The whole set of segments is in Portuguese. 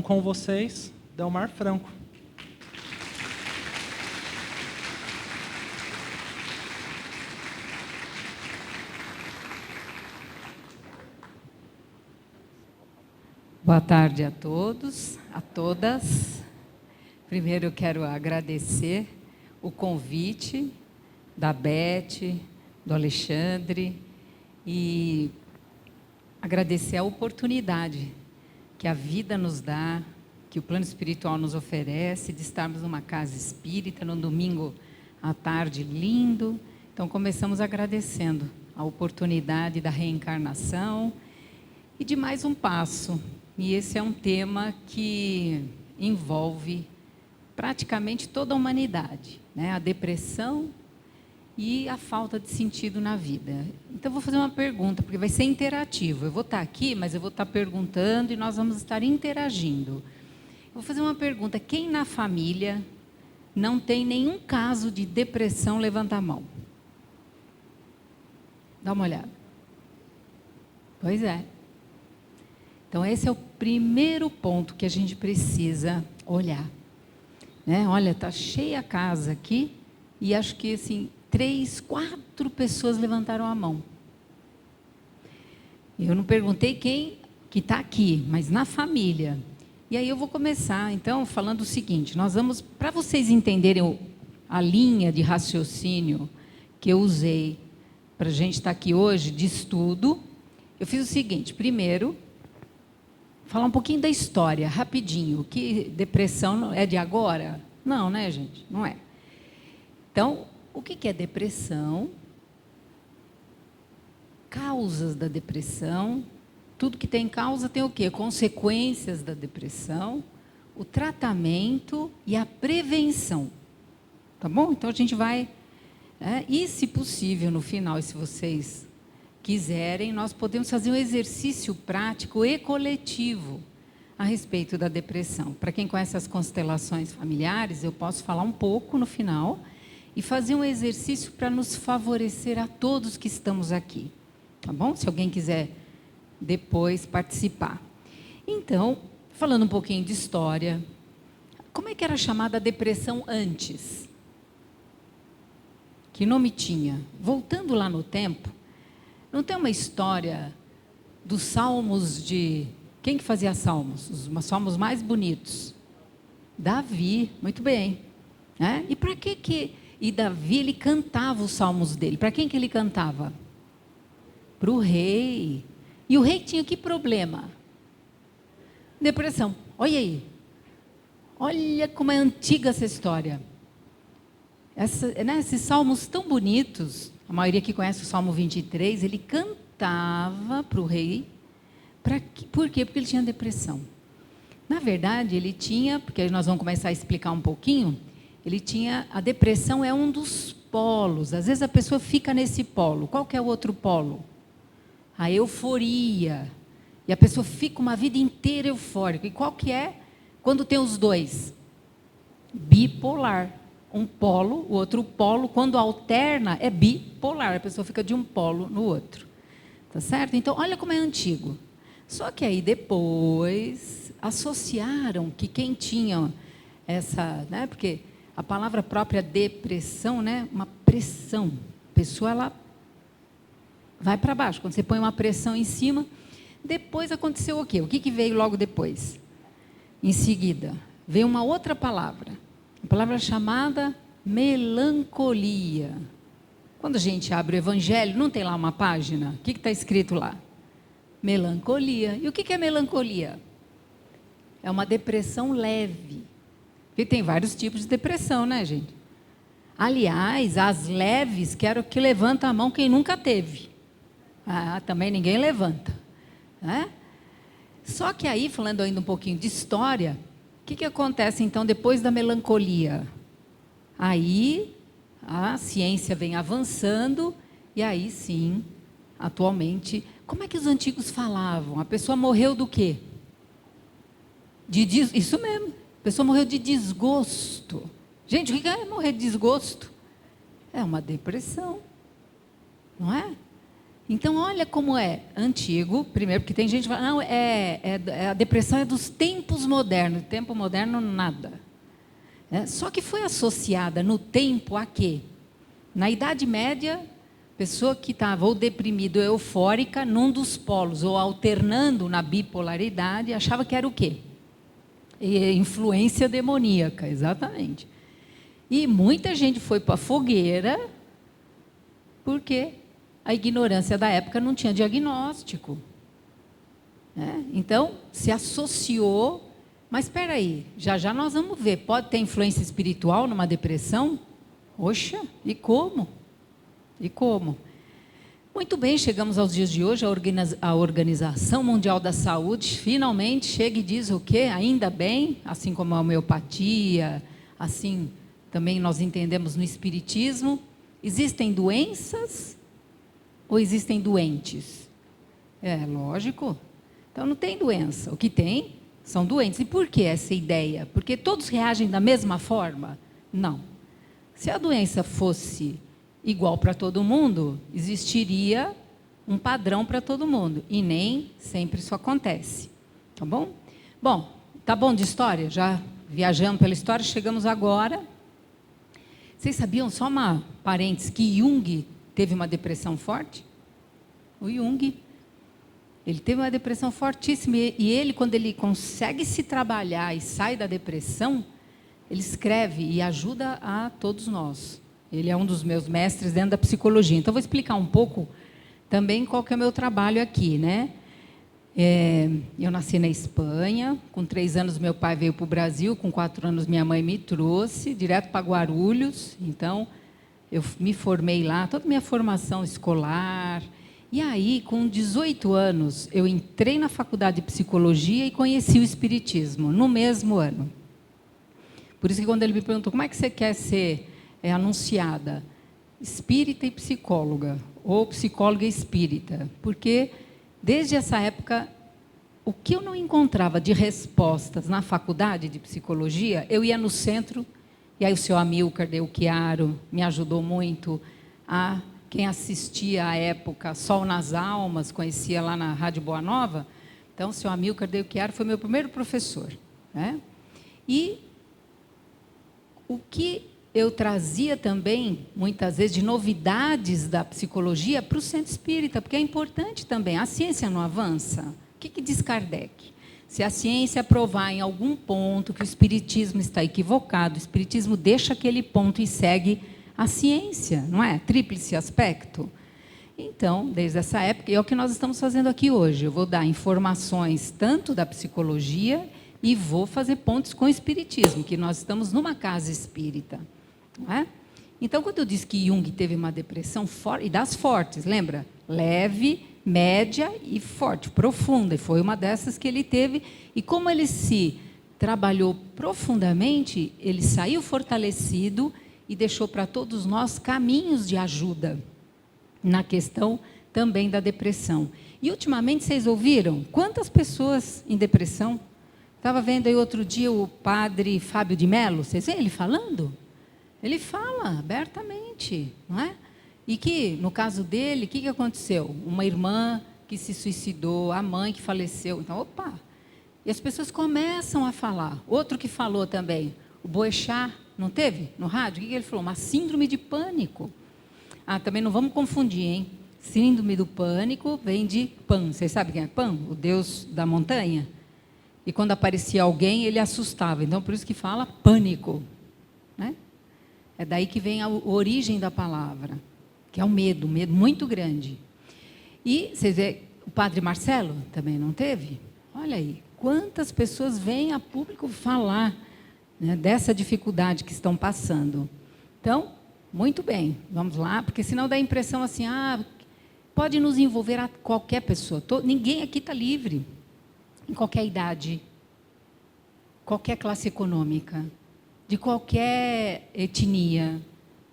com vocês, Delmar Franco. Boa tarde a todos, a todas. Primeiro eu quero agradecer o convite da Beth, do Alexandre, e agradecer a oportunidade que a vida nos dá, que o plano espiritual nos oferece, de estarmos numa casa espírita, num domingo à tarde lindo. Então, começamos agradecendo a oportunidade da reencarnação e de mais um passo. E esse é um tema que envolve praticamente toda a humanidade, né? A depressão e a falta de sentido na vida. Então, eu vou fazer uma pergunta, porque vai ser interativo. Eu vou estar aqui, mas eu vou estar perguntando e nós vamos estar interagindo. Eu vou fazer uma pergunta. Quem na família não tem nenhum caso de depressão, levanta a mão. Dá uma olhada. Pois é. Então, esse é o primeiro ponto que a gente precisa olhar. Né? Olha, está cheia a casa aqui e acho que, assim, 3, 4 pessoas levantaram a mão. Eu não perguntei quem que está aqui, mas na família. E aí eu vou começar, então, falando o seguinte. Nós vamos, para vocês entenderem a linha de raciocínio que eu usei para a gente estar aqui hoje, de estudo, eu fiz o seguinte. Primeiro, falar um pouquinho da história, rapidinho. Que depressão não é de agora? Não, né, gente? Não é. Então, o que é depressão? Causas da depressão. Tudo que tem causa tem o quê? Consequências da depressão, o tratamento e a prevenção. Tá bom? Então, a gente vai... e, se possível, no final, e se vocês quiserem, nós podemos fazer um exercício prático e coletivo a respeito da depressão. Para quem conhece as constelações familiares, eu posso falar um pouco no final e fazer um exercício para nos favorecer a todos que estamos aqui. Tá bom? Se alguém quiser depois participar. Então, falando um pouquinho de história, como é que era chamada a depressão antes? Que nome tinha? Voltando lá no tempo, não tem uma história dos salmos de... Quem que fazia salmos? Os salmos mais bonitos. Davi, muito bem. Né? E para que... E Davi, ele cantava os salmos dele. Para quem que ele cantava? Para o rei. E o rei tinha que problema? Depressão. Olha aí. Olha como é antiga essa história. Esses salmos tão bonitos... A maioria que conhece o Salmo 23, ele cantava para o rei. Por quê? Porque ele tinha depressão. Na verdade, ele tinha, porque nós vamos começar a explicar um pouquinho, a depressão é um dos polos. Às vezes a pessoa fica nesse polo. Qual que é o outro polo? A euforia. E a pessoa fica uma vida inteira eufórica. E qual que é quando tem os dois? Bipolar. Um polo, o outro polo, quando alterna, é bipolar. A pessoa fica de um polo no outro. Tá certo? Então, olha como é antigo. Só que aí depois associaram que quem tinha essa... Né, porque a palavra própria depressão, né, uma pressão. A pessoa, ela vai para baixo. Quando você põe uma pressão em cima, depois aconteceu o quê? O que veio logo depois? Em seguida, veio uma outra palavra. A palavra chamada melancolia. Quando a gente abre o Evangelho, não tem lá uma página? O que está escrito lá? Melancolia. E o que é melancolia? É uma depressão leve. Porque tem vários tipos de depressão, né, gente? Aliás, as leves, quero que levanta a mão quem nunca teve. Também ninguém levanta. Né? Só que aí, falando ainda um pouquinho de história... O que acontece, então, depois da melancolia? Aí, a ciência vem avançando, e aí, sim, atualmente... Como é que os antigos falavam? A pessoa morreu do quê? Isso mesmo. A pessoa morreu de desgosto. Gente, o que é morrer de desgosto? É uma depressão. Não é? Então, olha como é antigo, primeiro, porque tem gente que fala, não, a depressão é dos tempos modernos. Tempo moderno, nada. Só que foi associada no tempo a quê? Na Idade Média, pessoa que estava ou deprimida ou eufórica, num dos polos, ou alternando na bipolaridade, achava que era o quê? Influência demoníaca, exatamente. E muita gente foi para a fogueira, porque a ignorância da época não tinha diagnóstico. Então, se associou. Mas espera aí, já nós vamos ver. Pode ter influência espiritual numa depressão? Oxa, e como? E como? Muito bem, chegamos aos dias de hoje, a Organização Mundial da Saúde finalmente chega e diz o quê? Ainda bem, assim como a homeopatia, assim também nós entendemos no espiritismo, existem doenças ou existem doentes? Lógico. Então não tem doença, o que tem são doentes. E por que essa ideia? Porque todos reagem da mesma forma? Não. Se a doença fosse igual para todo mundo, existiria um padrão para todo mundo. E nem sempre isso acontece. Tá bom? Bom, tá bom de história? Já viajando pela história, chegamos agora. Vocês sabiam, só uma parênteses, que Jung teve uma depressão forte? O Jung, ele teve uma depressão fortíssima. E ele, quando ele consegue se trabalhar e sai da depressão, ele escreve e ajuda a todos nós. Ele é um dos meus mestres dentro da psicologia. Então, vou explicar um pouco também qual que é o meu trabalho aqui, né? Eu nasci na Espanha, com 3 anos meu pai veio para o Brasil, com 4 anos minha mãe me trouxe, direto para Guarulhos. Então, eu me formei lá, toda a minha formação escolar. E aí, com 18 anos, eu entrei na faculdade de psicologia e conheci o espiritismo, no mesmo ano. Por isso que quando ele me perguntou, como é que você quer ser anunciada? Espírita e psicóloga, ou psicóloga e espírita. Porque, desde essa época, o que eu não encontrava de respostas na faculdade de psicologia, eu ia no centro, e aí o seu Amilcar Del Chiaro me ajudou muito. Quem assistia à época Sol nas Almas, conhecia lá na Rádio Boa Nova, então o seu Amilcar Del Chiaro foi meu primeiro professor. E o que eu trazia também, muitas vezes, de novidades da psicologia para o centro espírita, porque é importante também. A ciência não avança. O que diz Kardec? Se a ciência provar em algum ponto que o espiritismo está equivocado, o espiritismo deixa aquele ponto e segue a ciência, não é? Tríplice aspecto. Então, desde essa época, e é o que nós estamos fazendo aqui hoje. Eu vou dar informações tanto da psicologia e vou fazer pontos com o espiritismo, que nós estamos numa casa espírita. Não é? Então, quando eu disse que Jung teve uma depressão forte, e das fortes, lembra? Leve, média e forte, profunda. E foi uma dessas que ele teve. E como ele se trabalhou profundamente, ele saiu fortalecido e deixou para todos nós caminhos de ajuda na questão também da depressão. E, ultimamente, vocês ouviram? Quantas pessoas em depressão? Estava vendo aí outro dia o padre Fábio de Mello, vocês veem ele falando? Ele fala abertamente, não é? E que, no caso dele, o que aconteceu? Uma irmã que se suicidou, a mãe que faleceu. Então, opa! E as pessoas começam a falar. Outro que falou também, o Boechat, não teve no rádio? O que ele falou? Uma síndrome de pânico. Também não vamos confundir, hein? Síndrome do pânico vem de Pan. Vocês sabem quem é Pan? O deus da montanha. E quando aparecia alguém, ele assustava. Então, por isso que fala pânico. Né? É daí que vem a origem da palavra, que é o medo, um medo muito grande. E, vocês veem, o padre Marcelo também não teve? Olha aí, quantas pessoas vêm a público falar, né, dessa dificuldade que estão passando. Então, muito bem, vamos lá, porque senão dá a impressão assim, pode nos envolver a qualquer pessoa. Ninguém aqui está livre, em qualquer idade, qualquer classe econômica, de qualquer etnia,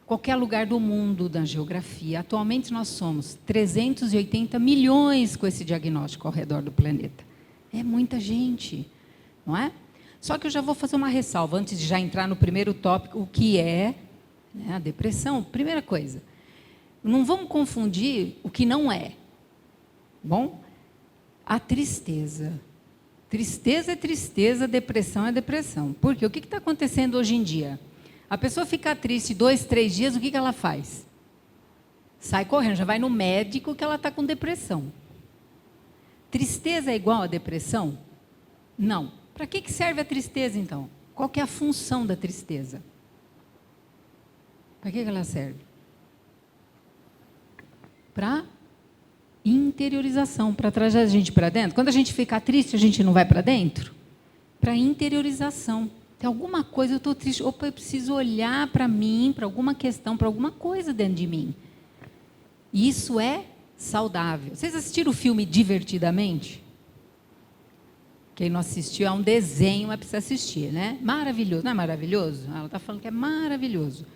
qualquer lugar do mundo, da geografia. Atualmente nós somos 380 milhões com esse diagnóstico ao redor do planeta. É muita gente, não é? Só que eu já vou fazer uma ressalva, antes de já entrar no primeiro tópico, o que é, né, a depressão. Primeira coisa, não vamos confundir o que não é. Bom, a tristeza. Tristeza é tristeza, depressão é depressão. Por quê? O que está acontecendo hoje em dia? A pessoa fica triste 2, 3 dias, o que ela faz? Sai correndo, já vai no médico que ela está com depressão. Tristeza é igual a depressão? Não. Para que serve a tristeza, então? Qual que é a função da tristeza? Para que ela serve? Para interiorização, para trazer a gente para dentro. Quando a gente fica triste, a gente não vai para dentro? Para interiorização. Tem alguma coisa, eu estou triste, opa, eu preciso olhar para mim, para alguma questão, para alguma coisa dentro de mim. Isso é saudável. Vocês assistiram o filme Divertidamente? Quem não assistiu, é um desenho, mas precisa assistir, né? Maravilhoso. Não é maravilhoso? Ela está falando que é maravilhoso.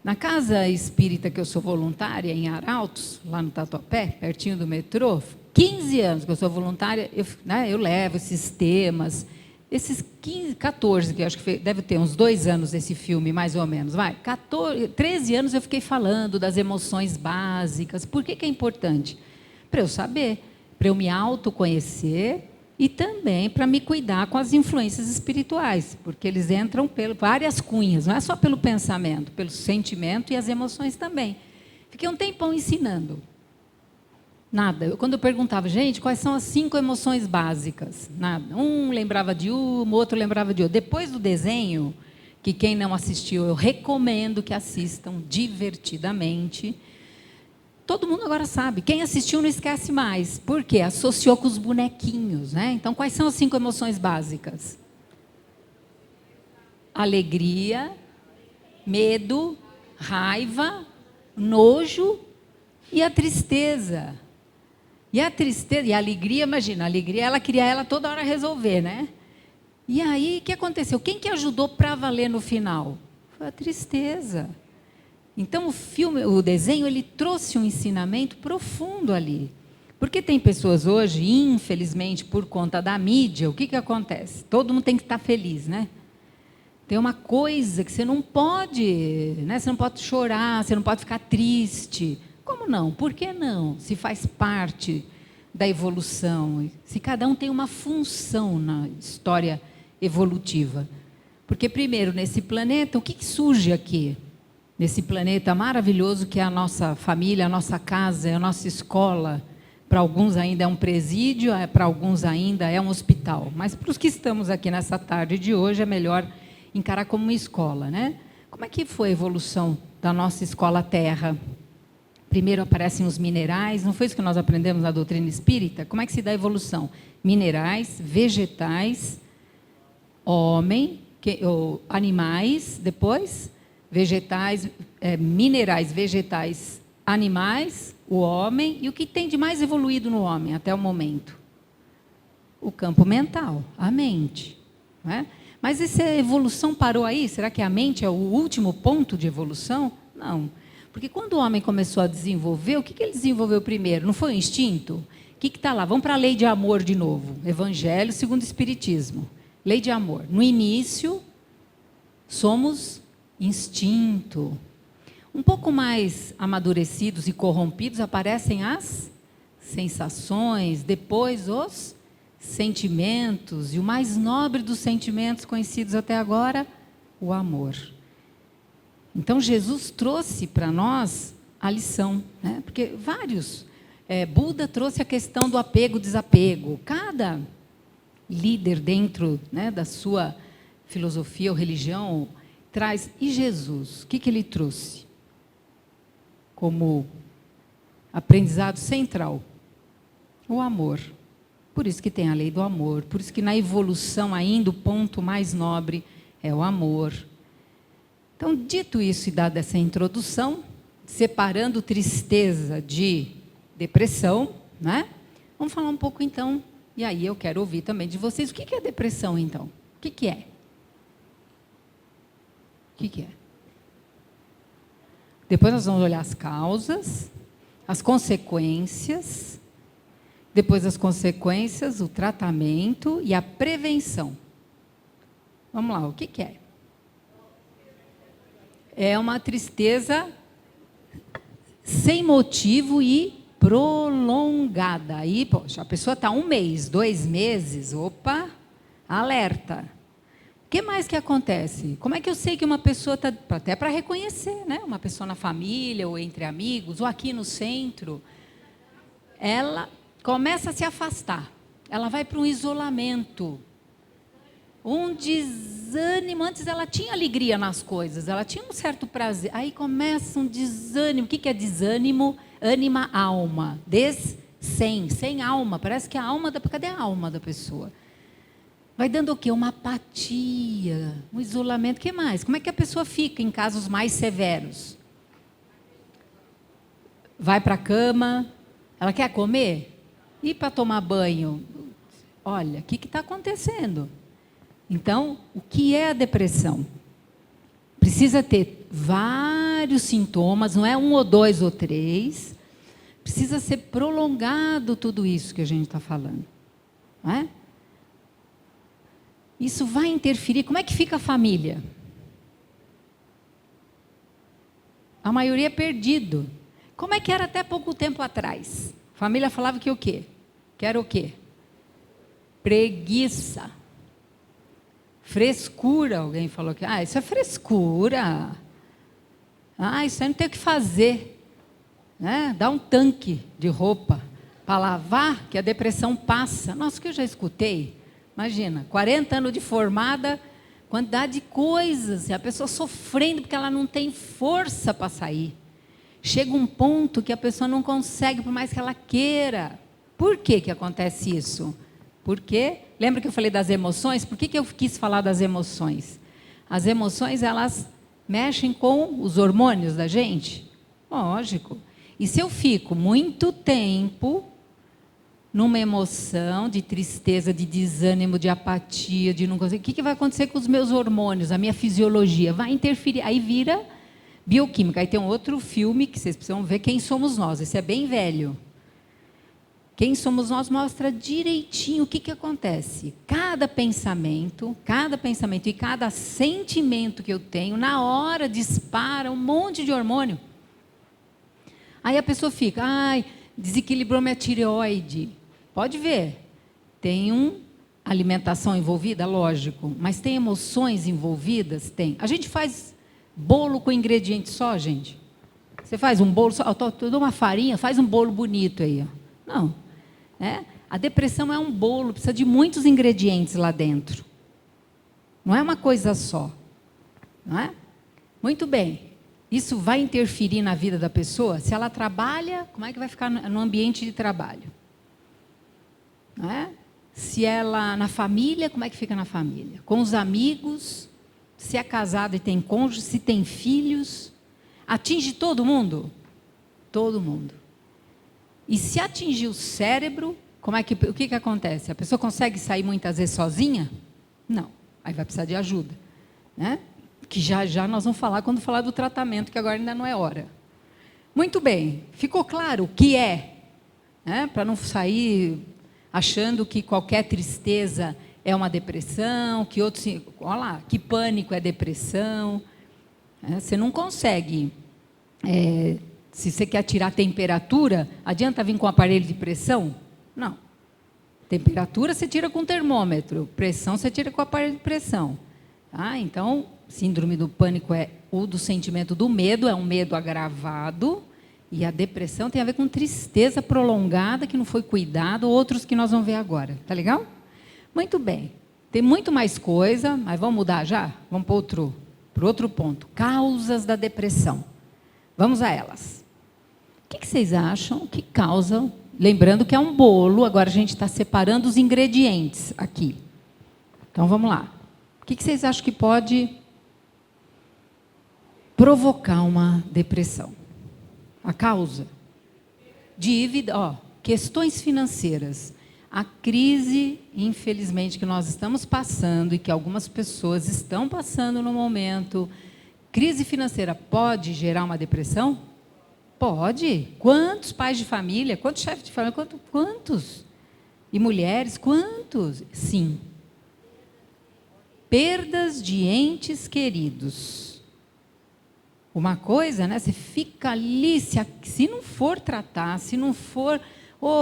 Na casa espírita que eu sou voluntária, em Arautos, lá no Tatuapé, pertinho do metrô, 15 anos que eu sou voluntária, eu levo esses temas, esses 15, 14, que eu acho que deve ter uns 2 anos esse filme, mais ou menos, 13 anos eu fiquei falando das emoções básicas. Por que é importante? Para eu saber, para eu me autoconhecer e também para me cuidar com as influências espirituais, porque eles entram por várias cunhas, não é só pelo pensamento, pelo sentimento e as emoções também. Fiquei um tempão ensinando. Nada. Quando eu perguntava, gente, quais são as 5 emoções básicas? Nada. Um lembrava de uma, outro lembrava de outra. Depois do desenho, que quem não assistiu, eu recomendo que assistam Divertidamente. Todo mundo agora sabe. Quem assistiu não esquece mais. Por quê? Associou com os bonequinhos, né? Então, quais são as 5 emoções básicas? Alegria, medo, raiva, nojo e a tristeza. E a tristeza e a alegria, imagina, a alegria, ela queria ela toda hora resolver, né? E aí, o que aconteceu? Quem que ajudou para valer no final? Foi a tristeza. Então, o desenho, ele trouxe um ensinamento profundo ali. Porque tem pessoas hoje, infelizmente, por conta da mídia, o que acontece? Todo mundo tem que estar feliz, né? Tem uma coisa que você não pode, né? Você não pode chorar, você não pode ficar triste. Como não? Por que não? Se faz parte da evolução, se cada um tem uma função na história evolutiva. Porque, primeiro, nesse planeta, o que surge aqui? Nesse planeta maravilhoso que é a nossa família, a nossa casa, é a nossa escola. Para alguns ainda é um presídio, para alguns ainda é um hospital. Mas para os que estamos aqui nessa tarde de hoje, é melhor encarar como uma escola, né? Como é que foi a evolução da nossa escola Terra? Primeiro aparecem os minerais, não foi isso que nós aprendemos na doutrina espírita? Como é que se dá a evolução? Minerais, vegetais, animais, depois vegetais, minerais, vegetais, animais, o homem, e o que tem de mais evoluído no homem até o momento? O campo mental, a mente. Não é? Mas essa evolução parou aí? Será que a mente é o último ponto de evolução? Não. Porque quando o homem começou a desenvolver, o que ele desenvolveu primeiro? Não foi o instinto? O que está lá? Vamos para a lei de amor de novo. Evangelho segundo o Espiritismo. Lei de amor. No início, somos instinto. Um pouco mais amadurecidos e corrompidos, aparecem as sensações, depois os sentimentos, e o mais nobre dos sentimentos conhecidos até agora, o amor. Então, Jesus trouxe para nós a lição, né? Porque Buda trouxe a questão do apego-desapego. Cada líder dentro, né, da sua filosofia ou religião traz. E Jesus, o que ele trouxe como aprendizado central? O amor. Por isso que tem a lei do amor, por isso que na evolução ainda o ponto mais nobre é o amor. Então, dito isso e dada essa introdução, separando tristeza de depressão, né? Vamos falar um pouco então, e aí eu quero ouvir também de vocês, o que é depressão então? O que é? O que é? Depois nós vamos olhar as causas, as consequências, depois das consequências, o tratamento e a prevenção. Vamos lá, o que é? É uma tristeza sem motivo e prolongada. Aí, poxa, a pessoa está 1 mês, 2 meses, opa, alerta. O que mais que acontece? Como é que eu sei que uma pessoa está, até para reconhecer, né? Uma pessoa na família, ou entre amigos, ou aqui no centro, ela começa a se afastar. Ela vai para um isolamento. Um desânimo. Antes ela tinha alegria nas coisas, ela tinha um certo prazer. Aí começa um desânimo. O que é desânimo? Ânima, alma. Sem alma. Parece que a alma cadê a alma da pessoa? Vai dando o quê? Uma apatia, um isolamento. O que mais? Como é que a pessoa fica em casos mais severos? Vai para a cama. Ela quer comer? E para tomar banho? Olha, o que está acontecendo? Então, o que é a depressão? Precisa ter vários sintomas, não é 1 ou 2 ou 3. Precisa ser prolongado tudo isso que a gente está falando. Não é? Isso vai interferir. Como é que fica a família? A maioria é perdido. Como é que era até pouco tempo atrás? A família falava que o quê? Que era o quê? Preguiça. Frescura. Alguém falou que, isso é frescura. Isso aí não tem o que fazer. Né? Dá um tanque de roupa para lavar que a depressão passa. Nossa, que eu já escutei. Imagina, 40 anos de formada, quantidade de coisas, a pessoa sofrendo porque ela não tem força para sair. Chega um ponto que a pessoa não consegue, por mais que ela queira. Por que acontece isso? Porque, lembra que eu falei das emoções? Por que eu quis falar das emoções? As emoções, elas mexem com os hormônios da gente? Lógico. E se eu fico muito tempo numa emoção de tristeza, de desânimo, de apatia, de não conseguir, o que vai acontecer com os meus hormônios, a minha fisiologia? Vai interferir, aí vira bioquímica. Aí tem um outro filme que vocês precisam ver, Quem Somos Nós. Esse é bem velho. Quem Somos Nós mostra direitinho o que acontece. Cada pensamento e cada sentimento que eu tenho, na hora dispara um monte de hormônio. Aí a pessoa fica, desequilibrou minha tireoide. Pode ver, tem alimentação envolvida, lógico, mas tem emoções envolvidas? Tem. A gente faz bolo com ingrediente só, gente? Você faz um bolo só, eu dou uma farinha, faz um bolo bonito aí. Não. A depressão é um bolo, precisa de muitos ingredientes lá dentro. Não é uma coisa só. Não é? Muito bem. Isso vai interferir na vida da pessoa? Se ela trabalha, como é que vai ficar no ambiente de trabalho? Não é? Se ela na família, como é que fica na família? Com os amigos, se é casado e tem cônjuge, se tem filhos, atinge todo mundo? Todo mundo. E se atingir o cérebro, o que acontece? A pessoa consegue sair muitas vezes sozinha? Não. Aí vai precisar de ajuda. Né? Que já nós vamos falar quando falar do tratamento, que agora ainda não é hora. Muito bem. Ficou claro o que é? Né? Para não sair achando que qualquer tristeza é uma depressão, que outros, olha lá, que pânico é depressão. Você não consegue, se você quer tirar a temperatura, adianta vir com um aparelho de pressão? Não. Temperatura você tira com termômetro, pressão você tira com o aparelho de pressão. Então, síndrome do pânico ou do sentimento do medo, é um medo agravado. E a depressão tem a ver com tristeza prolongada, que não foi cuidado, outros que nós vamos ver agora. Tá legal? Muito bem. Tem muito mais coisa, mas vamos mudar já? Vamos para outro ponto. Causas da depressão. Vamos a elas. O que vocês acham que causam? Lembrando que é um bolo, agora a gente está separando os ingredientes aqui. Então, vamos lá. O que vocês acham que pode provocar uma depressão? A causa? Dívida, questões financeiras. A crise, infelizmente, que nós estamos passando e que algumas pessoas estão passando no momento, crise financeira pode gerar uma depressão? Pode. Quantos pais de família, quantos chefes de família, quantos? E mulheres, quantos? Sim. Perdas de entes queridos. uma coisa, né? Você fica ali, se não for tratar, se não for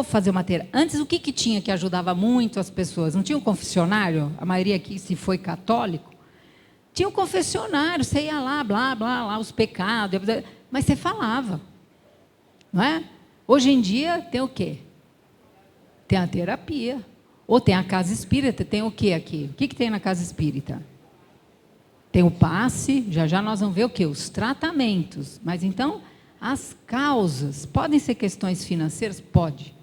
fazer uma terapia. Antes, o que tinha que ajudava muito as pessoas? Não tinha um confessionário? A maioria aqui, se foi católico, tinha um confessionário, você ia lá, blá, blá, lá, os pecados, mas você falava, não é? Hoje em dia, tem o quê? Tem a terapia. Ou tem a casa espírita, tem o quê aqui? O que tem na casa espírita? Tem o passe, já nós vamos ver o quê? Os tratamentos. Mas então, as causas, podem ser questões financeiras? Pode.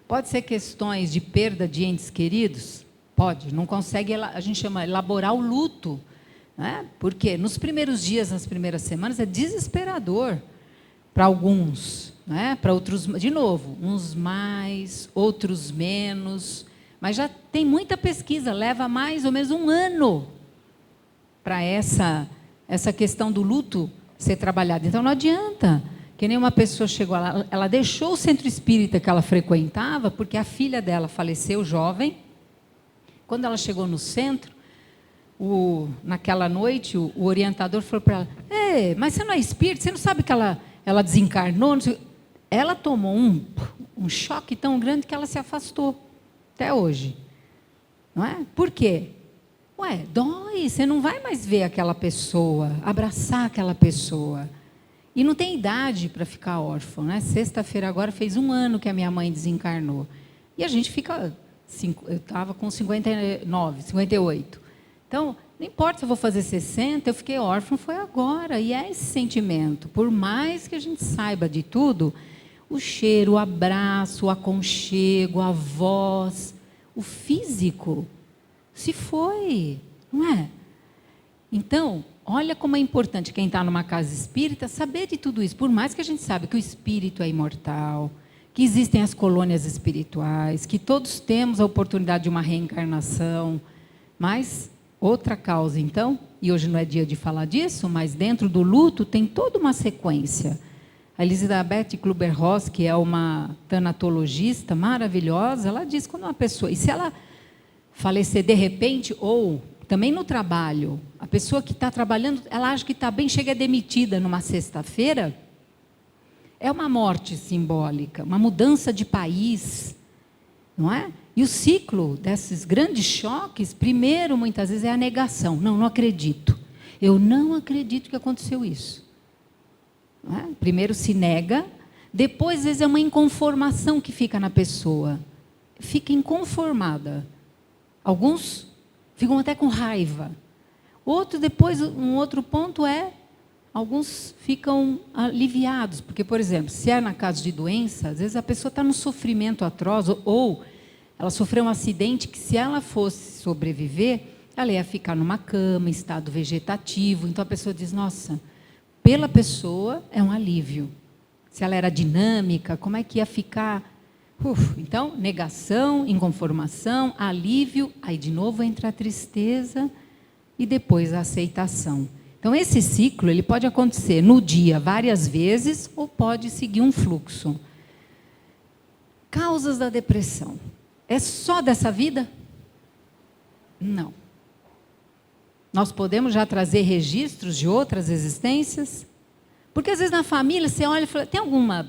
Pode ser questões de perda de entes queridos? Pode. Não consegue, a gente chama elaborar o luto. Né? Porque nos primeiros dias, nas primeiras semanas, é desesperador para alguns. Né? Para outros, de novo, uns mais, outros menos. Mas já tem muita pesquisa, leva mais ou menos 1 ano para essa questão do luto ser trabalhada. Então, não adianta que nem uma pessoa chegou lá, ela deixou o centro espírita que ela frequentava, porque a filha dela faleceu jovem. Quando ela chegou no centro, naquela noite, o orientador falou para ela, mas você não é espírita? Você não sabe que ela desencarnou? Ela tomou um choque tão grande que ela se afastou, até hoje. Não é? Por quê? Dói, você não vai mais ver aquela pessoa, abraçar aquela pessoa. E não tem idade para ficar órfão, né? Sexta-feira agora fez 1 ano que a minha mãe desencarnou. E a gente fica, eu estava com 59, 58. Então, não importa se eu vou fazer 60, eu fiquei órfão, foi agora. E é esse sentimento, por mais que a gente saiba de tudo, o cheiro, o abraço, o aconchego, a voz, o físico, se foi, não é? Então, olha como é importante quem está numa casa espírita saber de tudo isso. Por mais que a gente saiba que o espírito é imortal, que existem as colônias espirituais, que todos temos a oportunidade de uma reencarnação, mas outra causa, então, e hoje não é dia de falar disso, mas dentro do luto tem toda uma sequência. A Elizabeth Kluber-Ross, que é uma tanatologista maravilhosa, ela diz que quando uma pessoa, e se ela falecer de repente, ou também no trabalho, a pessoa que está trabalhando, ela acha que está bem, chega demitida numa sexta-feira, é uma morte simbólica, uma mudança de país, não é? E o ciclo desses grandes choques, primeiro, muitas vezes, é a negação. Não acredito. Eu não acredito que aconteceu isso. Não é? Primeiro se nega, depois, às vezes, é uma inconformação que fica na pessoa. Fica inconformada. Alguns ficam até com raiva. Outro, depois, um outro ponto é, alguns ficam aliviados. Porque, por exemplo, se é na casa de doença, às vezes a pessoa está num sofrimento atroz, ou ela sofreu um acidente que, se ela fosse sobreviver, ela ia ficar numa cama, em estado vegetativo. Então, a pessoa diz, nossa, pela pessoa é um alívio. Se ela era dinâmica, como é que ia ficar? Então, negação, inconformação, alívio, aí de novo entra a tristeza e depois a aceitação. Então, esse ciclo ele pode acontecer no dia várias vezes ou pode seguir um fluxo. Causas da depressão. É só dessa vida? Não. Nós podemos já trazer registros de outras existências? Porque às vezes na família você olha e fala, tem alguma...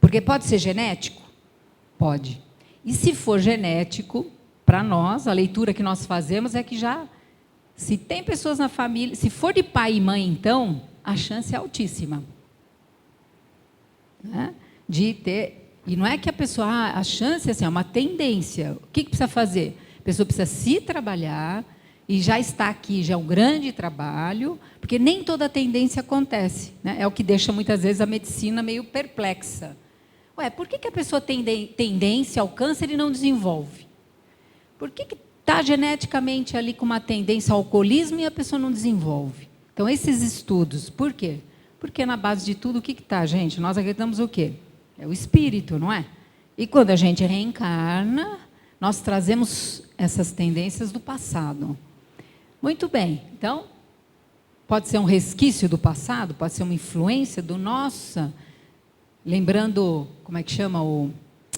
Porque pode ser genético? Pode. E se for genético, para nós, a leitura que nós fazemos é que já... Se tem pessoas na família... Se for de pai e mãe, então, a chance é altíssima. Né? De ter... E não é que a pessoa... a chance assim, é uma tendência. O que precisa fazer? A pessoa precisa se trabalhar... E já está aqui, já é um grande trabalho, porque nem toda tendência acontece. Né? É o que deixa, muitas vezes, a medicina meio perplexa. Por que a pessoa tem tendência ao câncer e não desenvolve? Por que está geneticamente ali com uma tendência ao alcoolismo e a pessoa não desenvolve? Então, esses estudos, por quê? Porque na base de tudo, o que está, gente? Nós acreditamos o quê? É o espírito, não é? E quando a gente reencarna, nós trazemos essas tendências do passado. Muito bem, então, pode ser um resquício do passado, pode ser uma influência do nosso, lembrando, como é que chama, o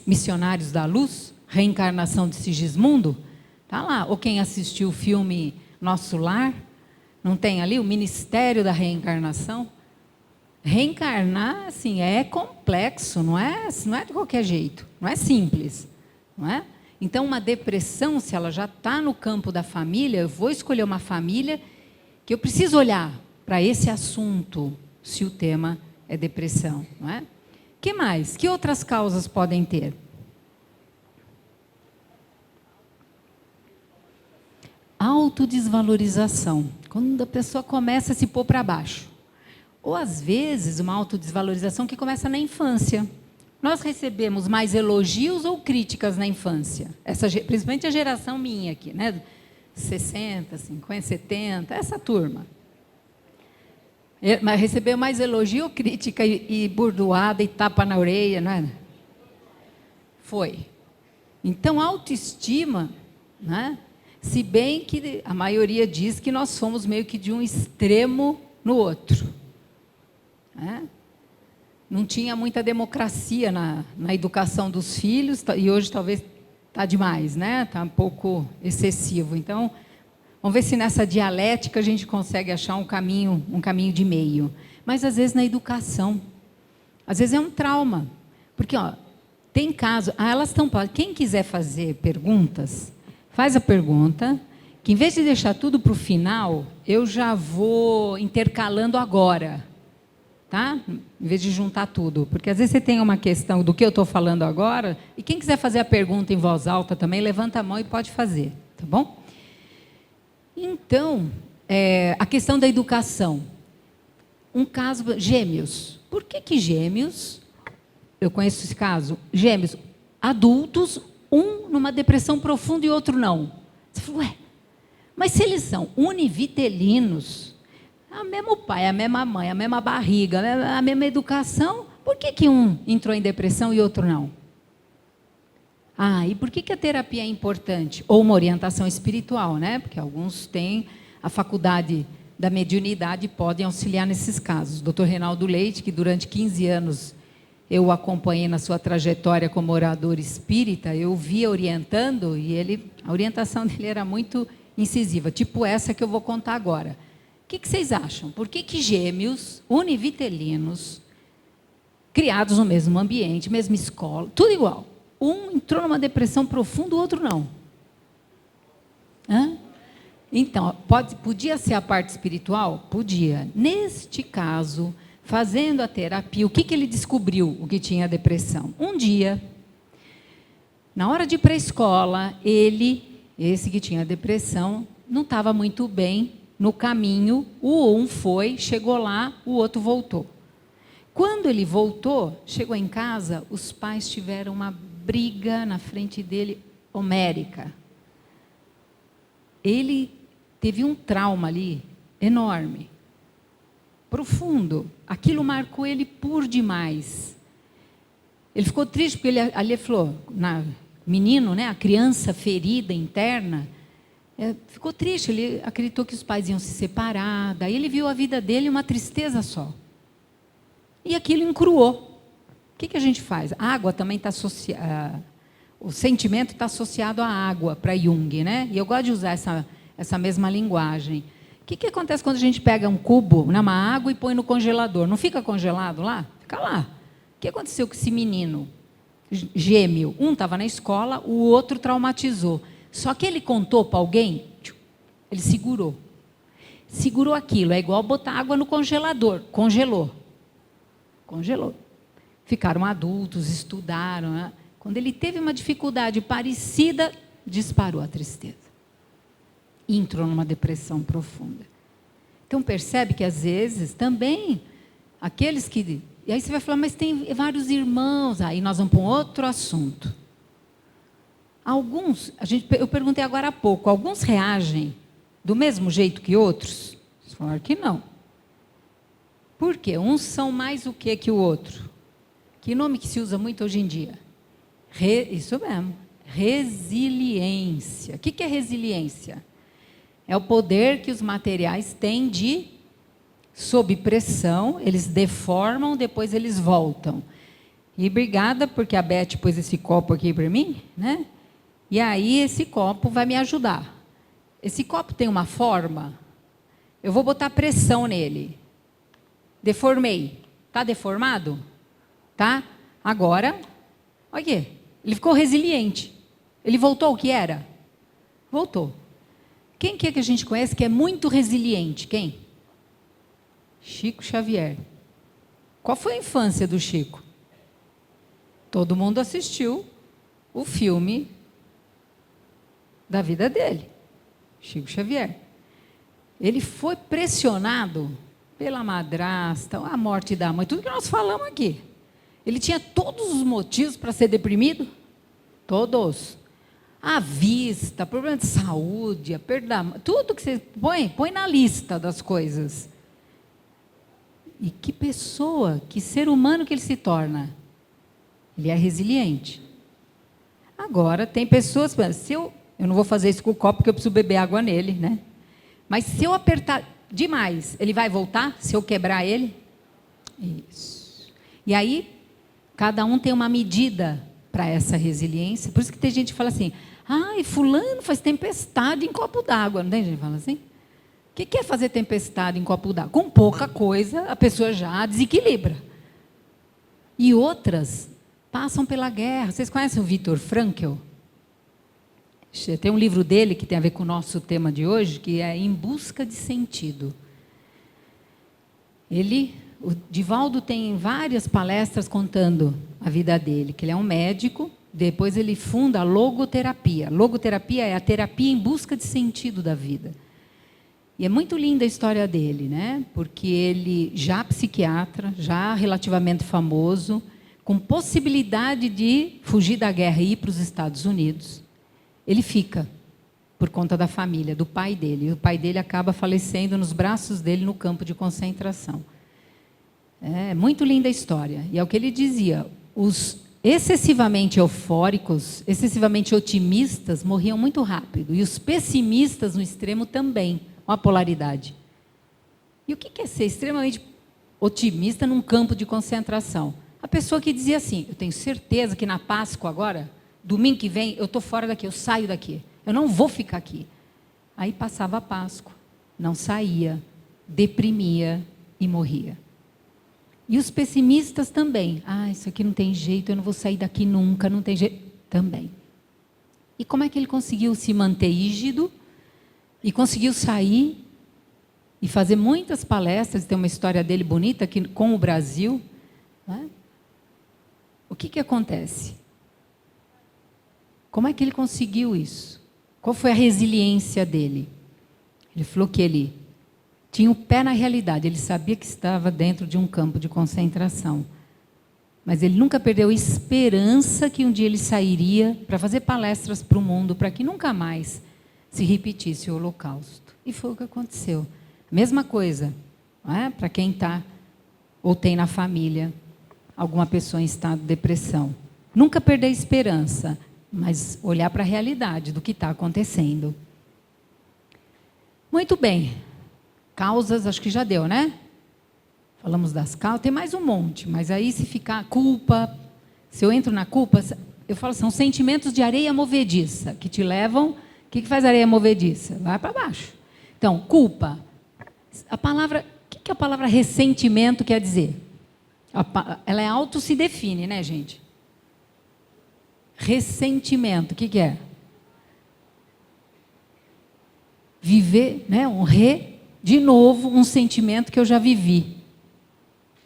Missionários da Luz, reencarnação de Sigismundo, está lá, ou quem assistiu o filme Nosso Lar, não tem ali o Ministério da Reencarnação? reencarnar, assim, é complexo, não é de qualquer jeito, não é simples, não é? Então, uma depressão, se ela já está no campo da família, eu vou escolher uma família que eu preciso olhar para esse assunto, se o tema é depressão, não é? Que mais? Que outras causas podem ter? Autodesvalorização, quando a pessoa começa a se pôr para baixo. Ou, às vezes, uma autodesvalorização que começa na infância. Nós recebemos mais elogios ou críticas na infância? Principalmente a geração minha aqui, né? 60, 50, 70, essa turma. Mas recebeu mais elogio ou crítica e burdoada e tapa na orelha, não é? Foi. Então, autoestima, né? Se bem que a maioria diz que nós somos meio que de um extremo no outro. Né? Não tinha muita democracia na educação dos filhos, e hoje talvez está demais, né? Está um pouco excessivo. Então, vamos ver se nessa dialética a gente consegue achar um caminho de meio. Mas, às vezes, na educação. Às vezes é um trauma. Porque, tem casos... elas estão... Quem quiser fazer perguntas, faz a pergunta, que em vez de deixar tudo para o final, eu já vou intercalando agora. Tá? Em vez de juntar tudo. Porque às vezes você tem uma questão do que eu estou falando agora, e quem quiser fazer a pergunta em voz alta também, levanta a mão e pode fazer. Tá bom? Então, a questão da educação. Um caso, gêmeos. Por que gêmeos? Eu conheço esse caso. Gêmeos, adultos, um numa depressão profunda e outro não. Você falou, mas se eles são univitelinos, o mesmo pai, a mesma mãe, a mesma barriga, a mesma educação, por que um entrou em depressão e outro não? E por que a terapia é importante? Ou uma orientação espiritual, né? Porque alguns têm a faculdade da mediunidade e podem auxiliar nesses casos. O Dr. Reinaldo Leite, que durante 15 anos eu o acompanhei na sua trajetória como orador espírita, eu via orientando e a orientação dele era muito incisiva, tipo essa que eu vou contar agora. O que vocês acham? Por que gêmeos univitelinos, criados no mesmo ambiente, mesma escola, tudo igual, um entrou numa depressão profunda, o outro não? Então, podia ser a parte espiritual? Podia. Neste caso, fazendo a terapia, o que ele descobriu, o que tinha depressão? Um dia, na hora de ir para a escola, esse que tinha depressão, não estava muito bem no caminho, um foi, chegou lá, o outro voltou. Quando ele voltou, chegou em casa, os pais tiveram uma briga na frente dele, homérica. Ele teve um trauma ali, enorme, profundo. Aquilo marcou ele por demais. Ele ficou triste, porque ele falou, menino, né, a criança ferida interna, ficou triste, ele acreditou que os pais iam se separar, daí ele viu a vida dele uma tristeza só. E aquilo encruou. O que a gente faz? A água também está associada, o sentimento está associado à água, para Jung, né? E eu gosto de usar essa mesma linguagem. O que acontece quando a gente pega um cubo, uma água e põe no congelador? Não fica congelado lá? Fica lá. O que aconteceu com esse menino gêmeo? Um estava na escola, o outro traumatizou. Só que ele contou para alguém, ele segurou. Segurou aquilo, é igual botar água no congelador. Congelou. Ficaram adultos, estudaram. Né? Quando ele teve uma dificuldade parecida, disparou a tristeza. E entrou numa depressão profunda. Então percebe que às vezes também, aqueles que... E aí você vai falar, mas tem vários irmãos. Aí nós vamos para um outro assunto. Alguns, eu perguntei agora há pouco, alguns reagem do mesmo jeito que outros? Vocês falaram que não. Por quê? Uns são mais o que o outro? Que nome que se usa muito hoje em dia? Isso mesmo. Resiliência. O que é resiliência? É o poder que os materiais têm de, sob pressão, eles deformam, depois eles voltam. E obrigada, porque a Beth pôs esse copo aqui para mim, né? E aí esse copo vai me ajudar. Esse copo tem uma forma, eu vou botar pressão nele. Deformei. Está deformado? Tá? Agora, olha aqui, ele ficou resiliente. Ele voltou ao que era? Voltou. Quem que é que a gente conhece que é muito resiliente? Quem? Chico Xavier. Qual foi a infância do Chico? Todo mundo assistiu o filme da vida dele, Chico Xavier. Ele foi pressionado pela madrasta, a morte da mãe, tudo que nós falamos aqui. Ele tinha todos os motivos para ser deprimido? Todos. A vista, problema de saúde, a perda da mãe, tudo que você põe na lista das coisas. E que pessoa, que ser humano que ele se torna? Ele é resiliente. Agora, tem pessoas, se eu não vou fazer isso com o copo, porque eu preciso beber água nele, né? Mas se eu apertar demais, ele vai voltar? Se eu quebrar ele? Isso. E aí, cada um tem uma medida para essa resiliência. Por isso que tem gente que fala assim, ai, fulano faz tempestade em copo d'água. Não tem gente que fala assim? O que é fazer tempestade em copo d'água? Com pouca coisa, a pessoa já desequilibra. E outras passam pela guerra. Vocês conhecem o Viktor Frankl? Tem um livro dele que tem a ver com o nosso tema de hoje, que é Em Busca de Sentido. O Divaldo tem várias palestras contando a vida dele, que ele é um médico, depois ele funda a logoterapia. Logoterapia é a terapia em busca de sentido da vida. E é muito linda a história dele, né? Porque ele, já psiquiatra, já relativamente famoso, com possibilidade de fugir da guerra e ir para os Estados Unidos, ele fica, por conta da família, do pai dele. E o pai dele acaba falecendo nos braços dele no campo de concentração. É muito linda a história. E é o que ele dizia, os excessivamente eufóricos, excessivamente otimistas, morriam muito rápido. E os pessimistas, no extremo, também. Uma polaridade. E o que é ser extremamente otimista num campo de concentração? A pessoa que dizia assim, eu tenho certeza que na Páscoa agora, domingo que vem, eu estou fora daqui, eu saio daqui. Eu não vou ficar aqui. Aí passava a Páscoa, não saía, deprimia e morria. E os pessimistas também. Ah, isso aqui não tem jeito, eu não vou sair daqui nunca, não tem jeito. Também. E como é que ele conseguiu se manter rígido? E conseguiu sair e fazer muitas palestras, tem uma história dele bonita aqui com o Brasil. Né? O que acontece? Como é que ele conseguiu isso? Qual foi a resiliência dele? Ele falou que ele tinha o pé na realidade, ele sabia que estava dentro de um campo de concentração. Mas ele nunca perdeu a esperança que um dia ele sairia para fazer palestras para o mundo, para que nunca mais se repetisse o Holocausto. E foi o que aconteceu. Mesma coisa, para quem está ou tem na família alguma pessoa em estado de depressão. Nunca perder a esperança, mas olhar para a realidade do que está acontecendo. Muito bem. Causas, acho que já deu, né? Falamos das causas, tem mais um monte, mas aí se ficar culpa, se eu entro na culpa, eu falo, são sentimentos de areia movediça, que te levam, o que faz areia movediça? Vai para baixo. Então, culpa, a palavra, o que a palavra ressentimento quer dizer? Ela é auto se define, né, gente? Ressentimento, o que é? Viver, né, de novo, um sentimento que eu já vivi.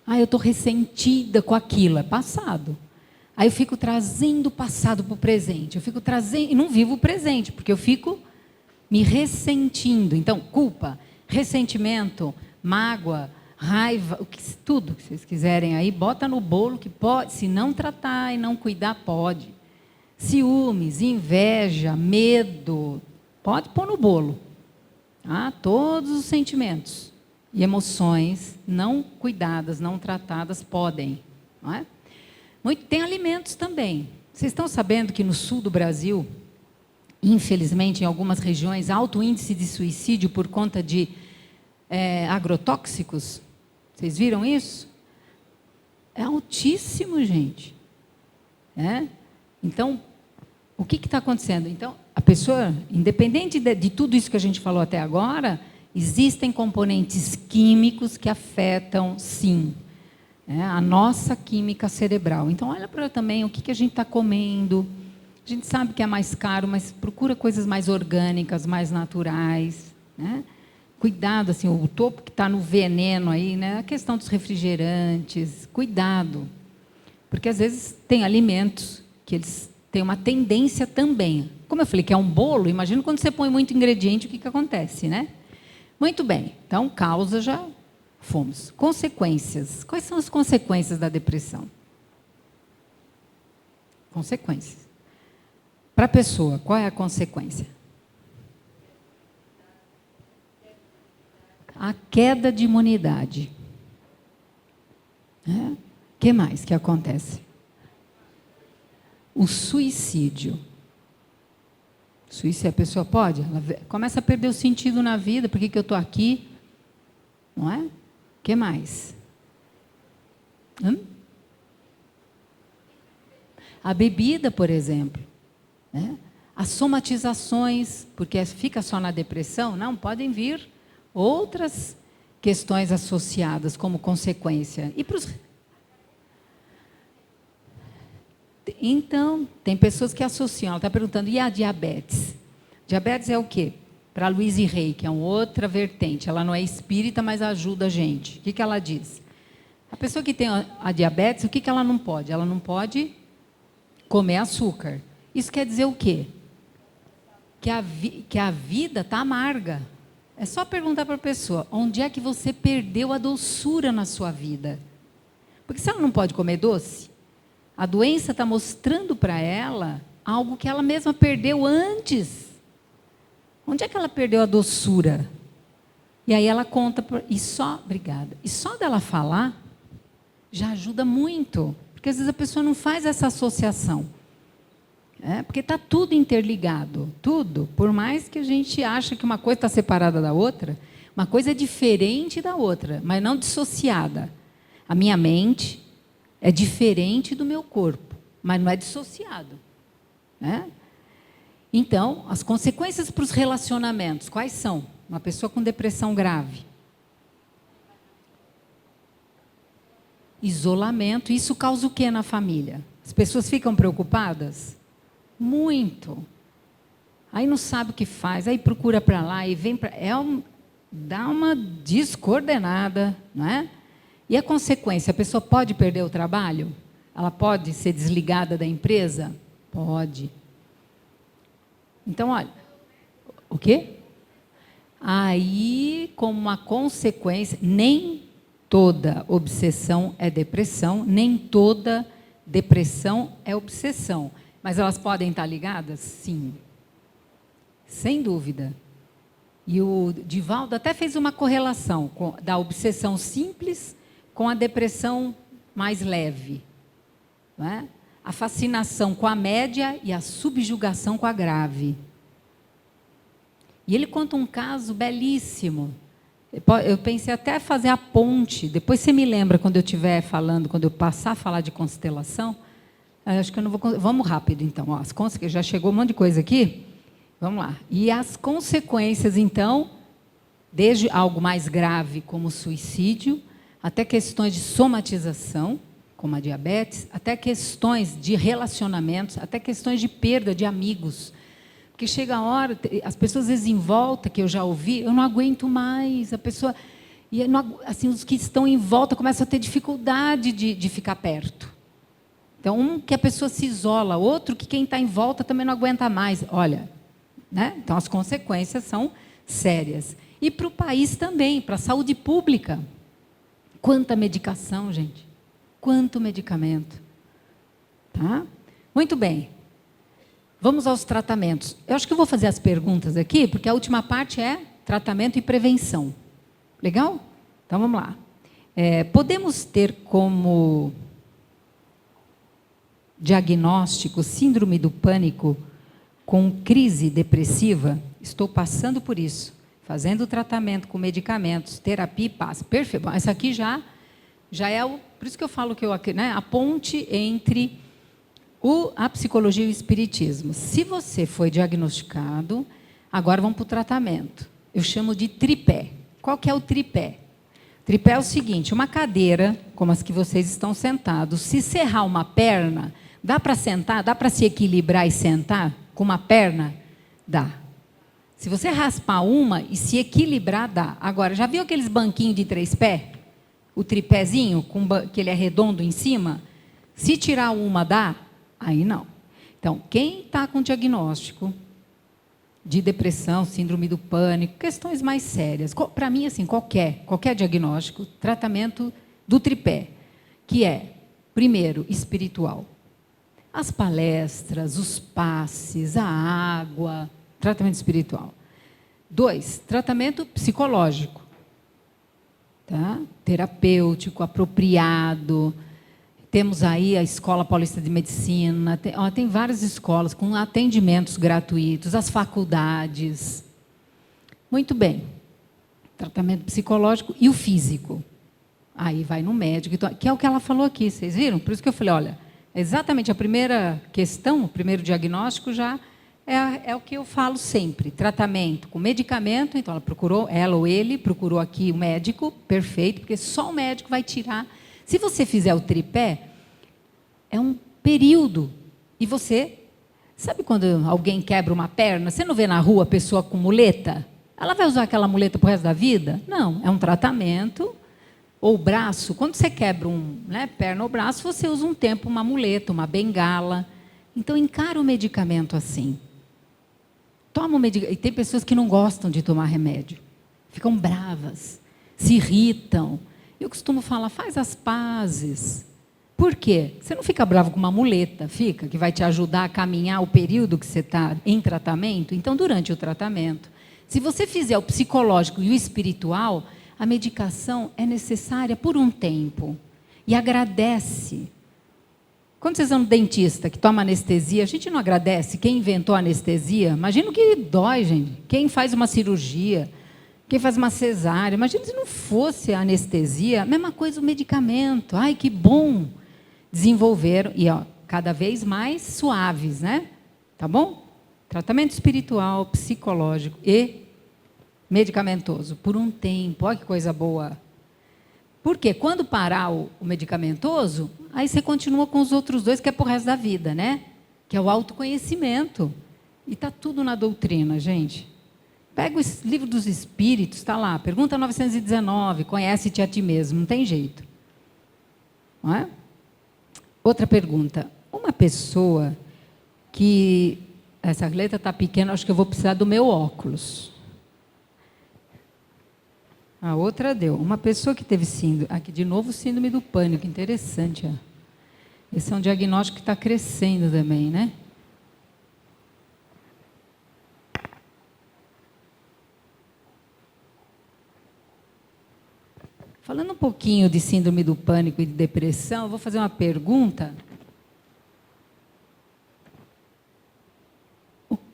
Ah, eu estou ressentida com aquilo, é passado. Aí eu fico trazendo o passado para o presente. Eu fico trazendo, e não vivo o presente, porque eu fico me ressentindo. Então, culpa, ressentimento, mágoa, raiva, tudo que vocês quiserem aí, bota no bolo que pode, se não tratar e não cuidar, pode. Ciúmes, inveja, medo, pode pôr no bolo. Todos os sentimentos e emoções não cuidadas, não tratadas, podem. Não é? Tem alimentos também. Vocês estão sabendo que no sul do Brasil, infelizmente, em algumas regiões, alto índice de suicídio por conta de agrotóxicos? Vocês viram isso? É altíssimo, gente. Então, o que está acontecendo? Então, a pessoa, independente de tudo isso que a gente falou até agora, existem componentes químicos que afetam, sim. A nossa química cerebral. Então, olha para também o que a gente está comendo. A gente sabe que é mais caro, mas procura coisas mais orgânicas, mais naturais, né? Cuidado, assim, o topo que está no veneno aí, né? A questão dos refrigerantes, cuidado. Porque, às vezes, tem alimentos que eles têm uma tendência também. Como eu falei que é um bolo, imagina quando você põe muito ingrediente, o que acontece, né? Muito bem. Então, causa já fomos. Consequências. Quais são as consequências da depressão? Consequências. Para a pessoa, qual é a consequência? A queda de imunidade. O que mais que acontece? O suicídio. Suicídio, a pessoa pode? Ela começa a perder o sentido na vida. Por que eu estou aqui? Não é? O que mais? A bebida, por exemplo. Né? As somatizações, porque fica só na depressão, não, podem vir outras questões associadas como consequência. E Então, tem pessoas que associam, ela está perguntando, e a diabetes? Diabetes é o quê? Para a Louise Hay, que é uma outra vertente, ela não é espírita, mas ajuda a gente. O que ela diz? A pessoa que tem a diabetes, o que ela não pode? Ela não pode comer açúcar. Isso quer dizer o quê? Que a vida está amarga. É só perguntar para a pessoa, onde é que você perdeu a doçura na sua vida? Porque se ela não pode comer doce, a doença está mostrando para ela algo que ela mesma perdeu antes. Onde é que ela perdeu a doçura? E aí ela conta, obrigada. E só dela falar, já ajuda muito. Porque às vezes a pessoa não faz essa associação. Porque está tudo interligado, tudo. Por mais que a gente ache que uma coisa está separada da outra, uma coisa é diferente da outra, mas não dissociada. A minha mente é diferente do meu corpo, mas não é dissociado. Então, as consequências para os relacionamentos, quais são? Uma pessoa com depressão grave. Isolamento, isso causa o que na família? As pessoas ficam preocupadas? Muito. Aí não sabe o que faz, aí procura para lá e vem para... dá uma descoordenada, não é? E a consequência, a pessoa pode perder o trabalho? Ela pode ser desligada da empresa? Pode. Então, olha, o quê? Aí, como uma consequência, nem toda obsessão é depressão, nem toda depressão é obsessão. Mas elas podem estar ligadas? Sim. Sem dúvida. E o Divaldo até fez uma correlação da obsessão simples com a depressão mais leve. Não é? A fascinação com a média e a subjugação com a grave. E ele conta um caso belíssimo. Eu pensei até fazer a ponte. Depois você me lembra quando eu estiver falando, quando eu passar a falar de constelação. Acho que eu não vou... Vamos rápido, então. Já chegou um monte de coisa aqui. Vamos lá. E as consequências, então, desde algo mais grave, como o suicídio, até questões de somatização, como a diabetes, até questões de relacionamentos, até questões de perda de amigos. Porque chega a hora, as pessoas às vezes em volta, que eu já ouvi, eu não aguento mais. A pessoa... E assim, os que estão em volta começam a ter dificuldade de ficar perto. Então, um que a pessoa se isola, outro que quem está em volta também não aguenta mais. Olha, né? Então as consequências são sérias. E para o país também, para a saúde pública. Quanta medicação, gente. Quanto medicamento. Tá? Muito bem. Vamos aos tratamentos. Eu acho que eu vou fazer as perguntas aqui, porque a última parte é tratamento e prevenção. Legal? Então, vamos lá. Podemos ter como diagnóstico síndrome do pânico com crise depressiva? Estou passando por isso. Fazendo tratamento com medicamentos, terapia e paz. Perfeito. Essa aqui já é o... Por isso que eu falo que a ponte entre a psicologia e o espiritismo. Se você foi diagnosticado, agora vamos para o tratamento. Eu chamo de tripé. Qual que é o tripé? O Tripé é o seguinte, uma cadeira, como as que vocês estão sentados, se serrar uma perna, dá para sentar, dá para se equilibrar e sentar com uma perna? Dá. Se você raspar uma e se equilibrar, dá. Agora, já viu aqueles banquinhos de 3 pés? O tripézinho, que ele é redondo em cima? Se tirar uma, dá? Aí não. Então, quem está com diagnóstico de depressão, síndrome do pânico, questões mais sérias, para mim, assim, qualquer diagnóstico, tratamento do tripé, que é, primeiro, espiritual. As palestras, os passes, a água, tratamento espiritual. 2, tratamento psicológico. Tá? Terapêutico, apropriado. Temos aí a Escola Paulista de Medicina, tem várias escolas com atendimentos gratuitos, as faculdades. Muito bem. Tratamento psicológico e o físico. Aí vai no médico, que é o que ela falou aqui, vocês viram? Por isso que eu falei, olha, exatamente a primeira questão, o primeiro diagnóstico já é o que eu falo sempre. Tratamento com medicamento, então ela ou ele procurou aqui o médico, perfeito, porque só o médico vai tirar. Se você fizer o tripé, é um período. E você, sabe quando alguém quebra uma perna, você não vê na rua a pessoa com muleta? Ela vai usar aquela muleta para o resto da vida? Não, é um tratamento. Ou braço, quando você quebra perna ou braço, você usa um tempo uma muleta, uma bengala. Então, encara o medicamento assim. Toma o medicamento. E tem pessoas que não gostam de tomar remédio. Ficam bravas, se irritam. Eu costumo falar, faz as pazes. Por quê? Você não fica bravo com uma muleta, que vai te ajudar a caminhar o período que você está em tratamento. Então, durante o tratamento, se você fizer o psicológico e o espiritual, a medicação é necessária por um tempo. E agradece. Quando vocês vão no dentista que toma anestesia, a gente não agradece quem inventou a anestesia. Imagina o que dói, gente. Quem faz uma cirurgia, quem faz uma cesárea. Imagina se não fosse a anestesia, a mesma coisa o medicamento. Ai, que bom. Desenvolveram, e cada vez mais suaves, né? Tá bom? Tratamento espiritual, psicológico e medicamentoso, por um tempo. Olha que coisa boa. Porque quando parar o medicamentoso, aí você continua com os outros 2, que é pro resto da vida, né? Que é o autoconhecimento. E está tudo na doutrina, gente. Pega o livro dos Espíritos, está lá. Pergunta 919, conhece-te a ti mesmo. Não tem jeito. Não é? Outra pergunta. Uma pessoa que... Essa letra está pequena, acho que eu vou precisar do meu óculos. A outra deu. Uma pessoa que teve síndrome... Aqui, de novo, síndrome do pânico. Interessante. Ó. Esse é um diagnóstico que está crescendo também, né? Falando um pouquinho de síndrome do pânico e de depressão, eu vou fazer uma pergunta.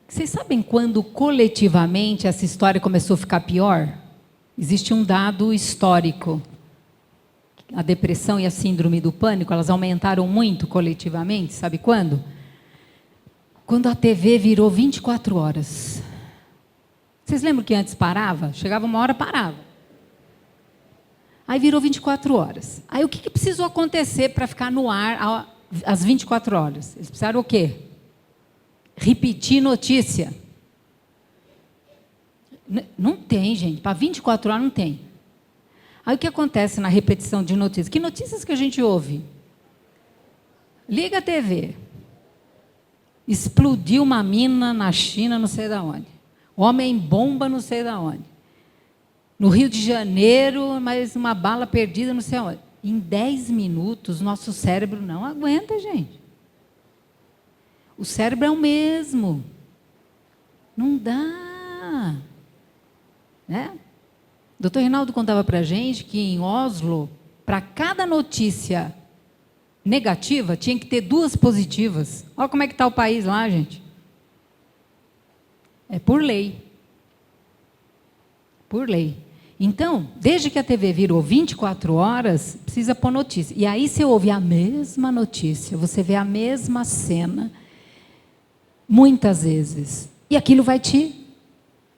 Vocês sabem quando coletivamente essa história começou a ficar pior? Existe um dado histórico. A depressão e a síndrome do pânico, elas aumentaram muito coletivamente, sabe quando? Quando a TV virou 24 horas. Vocês lembram que antes parava? Chegava uma hora, parava. Aí virou 24 horas. Aí o que precisou acontecer para ficar no ar às 24 horas? Eles precisaram o quê? Repetir notícia. Não tem, gente. Para 24 horas não tem. Aí o que acontece na repetição de notícias? Que notícias que a gente ouve? Liga a TV. Explodiu uma mina na China, não sei de onde. Homem-bomba, não sei de onde. No Rio de Janeiro, mais uma bala perdida, não sei onde. Em 10 minutos, nosso cérebro não aguenta, gente. O cérebro é o mesmo. Não dá. Né? O doutor Reinaldo contava para a gente que em Oslo, para cada notícia negativa, tinha que ter 2 positivas. Olha como é que está o país lá, gente. É por lei. Por lei. Então, desde que a TV virou 24 horas, precisa pôr notícia. E aí você ouve a mesma notícia, você vê a mesma cena, muitas vezes. E aquilo vai te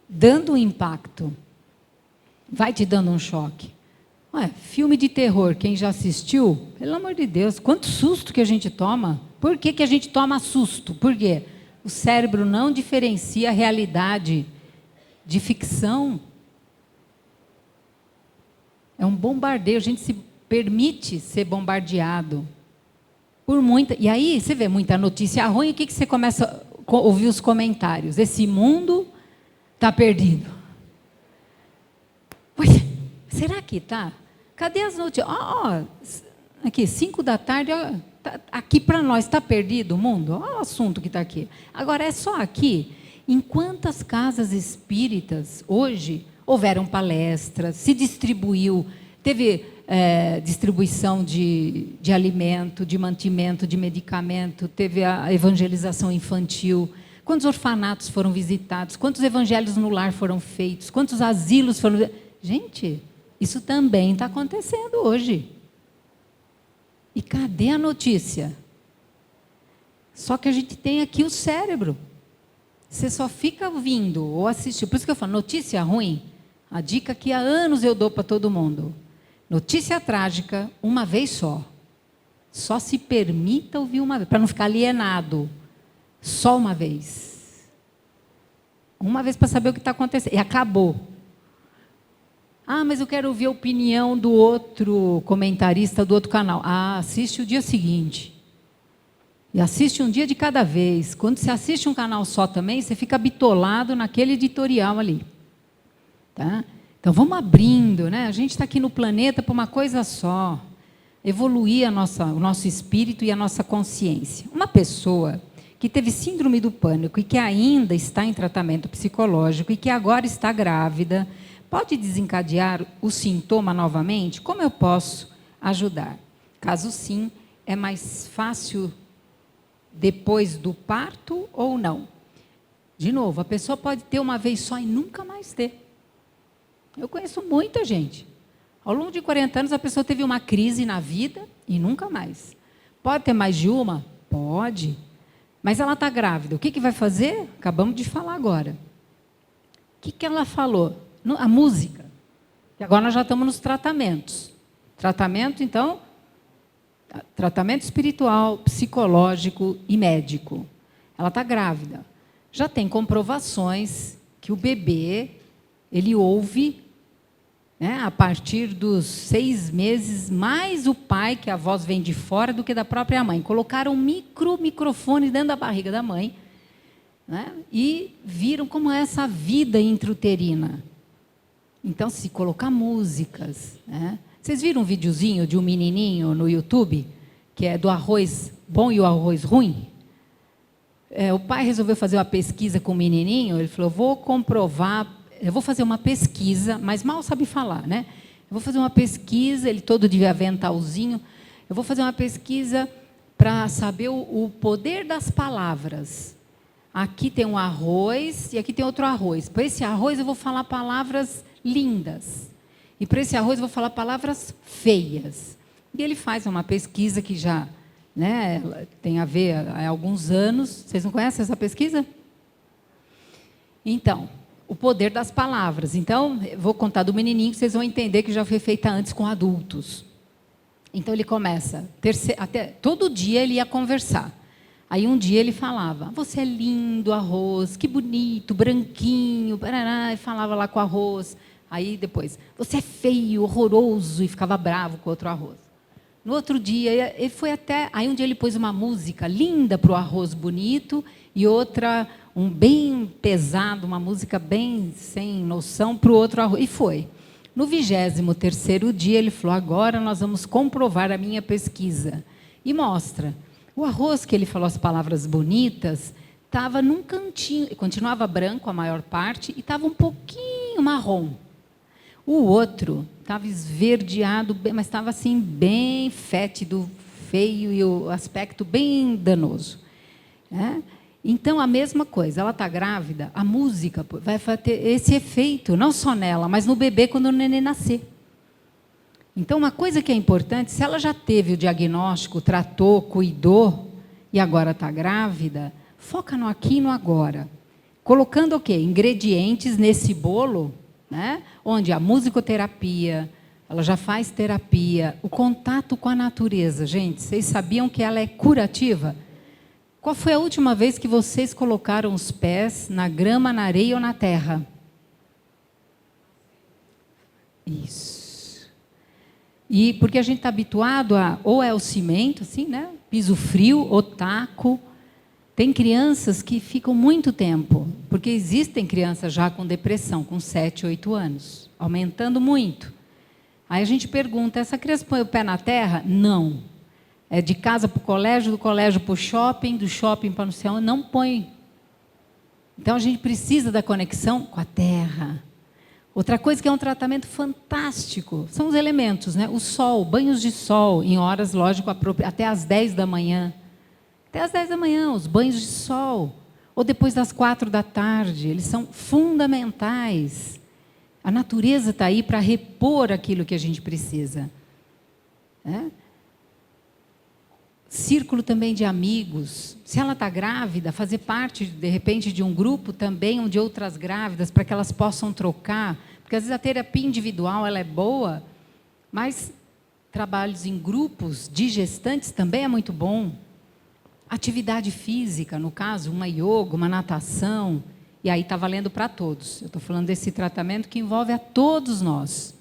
dando um impacto. Vai te dando um choque. Ué, filme de terror, quem já assistiu? Pelo amor de Deus, quanto susto que a gente toma. Por que a gente toma susto? Por quê? O cérebro não diferencia a realidade de ficção. É um bombardeio, a gente se permite ser bombardeado por muita... E aí, você vê muita notícia ruim, o que você começa a ouvir os comentários? Esse mundo está perdido. Pois, será que está? Cadê as notícias? Aqui, 5 da tarde, aqui para nós, está perdido o mundo? Olha o assunto que está aqui. Agora, é só aqui. Em quantas casas espíritas, hoje, houveram palestras, se distribuiu, teve distribuição de alimento, de mantimento, de medicamento, teve a evangelização infantil. Quantos orfanatos foram visitados? Quantos evangelhos no lar foram feitos? Quantos asilos foram... Gente, isso também está acontecendo hoje. E cadê a notícia? Só que a gente tem aqui o cérebro. Você só fica ouvindo ou assistindo. Por isso que eu falo, notícia ruim, a dica que há anos eu dou para todo mundo. Notícia trágica, uma vez só. Só se permita ouvir uma vez, para não ficar alienado. Só uma vez. Uma vez para saber o que está acontecendo. E acabou. Mas eu quero ouvir a opinião do outro comentarista do outro canal. Assiste o dia seguinte. E assiste um dia de cada vez. Quando você assiste um canal só também, você fica bitolado naquele editorial ali. Tá? Então, vamos abrindo, né? A gente está aqui no planeta para uma coisa só. Evoluir o nosso espírito e a nossa consciência. Uma pessoa que teve síndrome do pânico e que ainda está em tratamento psicológico e que agora está grávida, pode desencadear o sintoma novamente? Como eu posso ajudar? Caso sim, é mais fácil depois do parto ou não? De novo, a pessoa pode ter uma vez só e nunca mais ter. Eu conheço muita gente. Ao longo de 40 anos, a pessoa teve uma crise na vida e nunca mais. Pode ter mais de uma? Pode. Mas ela está grávida. O que vai fazer? Acabamos de falar agora. O que ela falou? A música. E agora nós já estamos nos tratamentos. Tratamento, então, tratamento espiritual, psicológico e médico. Ela está grávida. Já tem comprovações que o bebê, ele ouve, né, a partir dos 6 meses, mais o pai, que a voz vem de fora, do que da própria mãe. Colocaram um microfone dentro da barriga da mãe, né, e viram como é essa vida intrauterina. Então, se colocar músicas, né? Vocês viram um videozinho de um menininho no YouTube, que é do arroz bom e o arroz ruim? O pai resolveu fazer uma pesquisa com o menininho, ele falou, vou comprovar, eu vou fazer uma pesquisa, mas mal sabe falar, né? Eu vou fazer uma pesquisa, ele todo de aventalzinho, eu vou fazer uma pesquisa para saber o poder das palavras. Aqui tem um arroz e aqui tem outro arroz. Para esse arroz eu vou falar palavras lindas. E para esse arroz eu vou falar palavras feias. E ele faz uma pesquisa que já, né, tem a ver há alguns anos. Vocês não conhecem essa pesquisa? Então, o poder das palavras. Então, eu vou contar do menininho, que vocês vão entender que já foi feita antes com adultos. Então, ele começa, todo dia ele ia conversar. Aí, um dia ele falava, você é lindo, arroz, que bonito, branquinho, barará, e falava lá com o arroz. Aí, depois, você é feio, horroroso, e ficava bravo com o outro arroz. No outro dia, ele foi até... Aí, um dia ele pôs uma música linda para o arroz bonito e outra, bem pesado, uma música bem sem noção para o outro arroz. E foi. No 23º dia, ele falou, agora nós vamos comprovar a minha pesquisa. E mostra. O arroz que ele falou as palavras bonitas estava num cantinho, continuava branco a maior parte, e estava um pouquinho marrom. O outro estava esverdeado, mas estava assim bem fétido, feio e o aspecto bem danoso. Então, a mesma coisa, ela está grávida, a música vai ter esse efeito, não só nela, mas no bebê quando o neném nascer. Então, uma coisa que é importante, se ela já teve o diagnóstico, tratou, cuidou, e agora está grávida, foca no aqui e no agora. Colocando o quê? Ingredientes nesse bolo, né? Onde a musicoterapia, ela já faz terapia. O contato com a natureza, gente, vocês sabiam que ela é curativa? Qual foi a última vez que vocês colocaram os pés na grama, na areia ou na terra? Isso. E porque a gente está habituado a, ou é o cimento, assim, né? Piso frio, ou taco. Tem crianças que ficam muito tempo, porque existem crianças já com depressão, com 7, 8 anos, aumentando muito. Aí a gente pergunta, essa criança põe o pé na terra? Não. É de casa para o colégio, do colégio para o shopping, do shopping para o céu, não põe. Então a gente precisa da conexão com a terra. Outra coisa que é um tratamento fantástico, são os elementos, né? O sol, banhos de sol, em horas, lógico, até às 10 da manhã. Até às 10 da manhã, os banhos de sol. Ou depois das 4 da tarde, eles são fundamentais. A natureza está aí para repor aquilo que a gente precisa. Né? Círculo também de amigos. Se ela está grávida, fazer parte, de repente, de um grupo também, de outras grávidas, para que elas possam trocar. Porque, às vezes, a terapia individual ela é boa, mas trabalhos em grupos de gestantes também é muito bom. Atividade física, no caso, uma yoga, uma natação, e aí está valendo para todos. Eu estou falando desse tratamento que envolve a todos nós.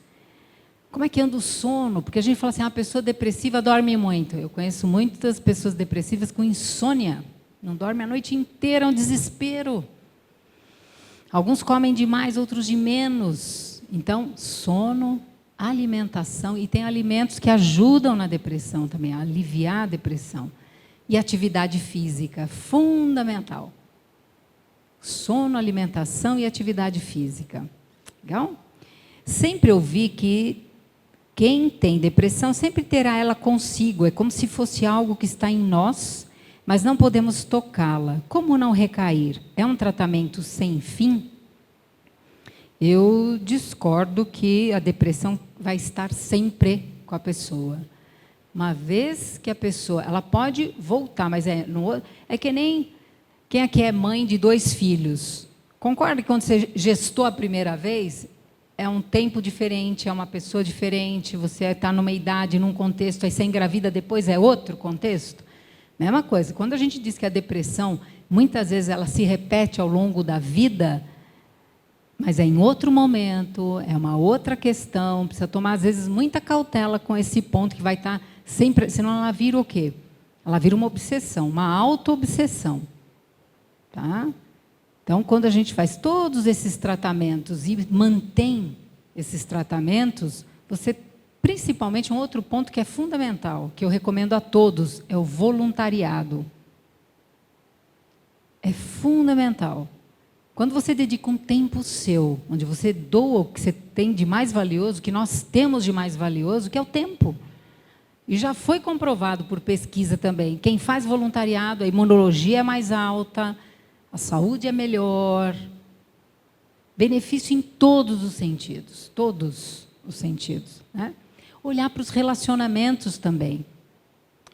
Como é que anda o sono? Porque a gente fala assim, a pessoa depressiva dorme muito. Eu conheço muitas pessoas depressivas com insônia. Não dorme a noite inteira, é um desespero. Alguns comem demais, outros de menos. Então, sono, alimentação, e tem alimentos que ajudam na depressão também, a aliviar a depressão. E atividade física, fundamental. Sono, alimentação e atividade física. Legal? Sempre ouvi que quem tem depressão sempre terá ela consigo. É como se fosse algo que está em nós, mas não podemos tocá-la. Como não recair? É um tratamento sem fim? Eu discordo que a depressão vai estar sempre com a pessoa. Uma vez que a pessoa, ela pode voltar, mas é que nem quem aqui é mãe de 2 filhos. Concorda que quando você gestou a primeira vez, é um tempo diferente, é uma pessoa diferente, você está numa idade, num contexto, aí você engravida depois, é outro contexto? Mesma coisa, quando a gente diz que a depressão, muitas vezes ela se repete ao longo da vida, mas é em outro momento, é uma outra questão, precisa tomar, às vezes, muita cautela com esse ponto, que vai estar sempre, senão ela vira o quê? Ela vira uma obsessão, uma auto-obsessão. Tá? Então, quando a gente faz todos esses tratamentos e mantém esses tratamentos, você, principalmente, um outro ponto que é fundamental, que eu recomendo a todos, é o voluntariado. É fundamental. Quando você dedica um tempo seu, onde você doa o que você tem de mais valioso, que nós temos de mais valioso, que é o tempo. E já foi comprovado por pesquisa também, quem faz voluntariado, a imunologia é mais alta, a saúde é melhor, benefício em todos os sentidos, né? Olhar para os relacionamentos também.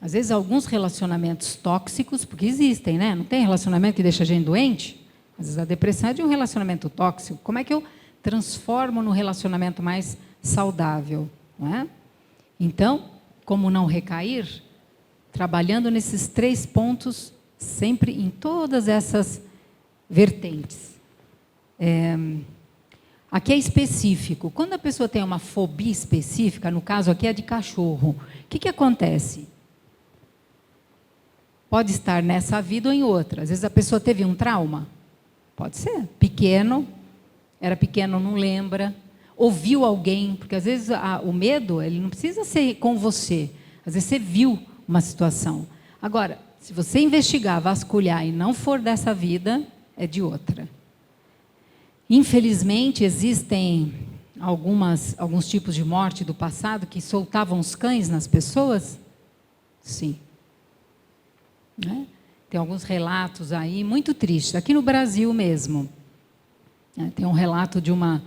Às vezes, alguns relacionamentos tóxicos, porque existem, né? Não tem relacionamento que deixa a gente doente? Às vezes, a depressão é de um relacionamento tóxico. Como é que eu transformo num relacionamento mais saudável? Não é? Então, como não recair? Trabalhando nesses 3 pontos, sempre em todas essas vertentes. Aqui é específico. Quando a pessoa tem uma fobia específica, no caso aqui é de cachorro, o que acontece? Pode estar nessa vida ou em outra. Às vezes a pessoa teve um trauma. Pode ser. Pequeno, era pequeno, não lembra. Ouviu alguém, porque às vezes o medo, ele não precisa ser com você. Às vezes você viu uma situação. Agora, se você investigar, vasculhar e não for dessa vida, é de outra. Infelizmente, existem alguns tipos de morte do passado que soltavam os cães nas pessoas? Sim. Né? Tem alguns relatos aí muito tristes. Aqui no Brasil mesmo. Né? Tem um relato de uma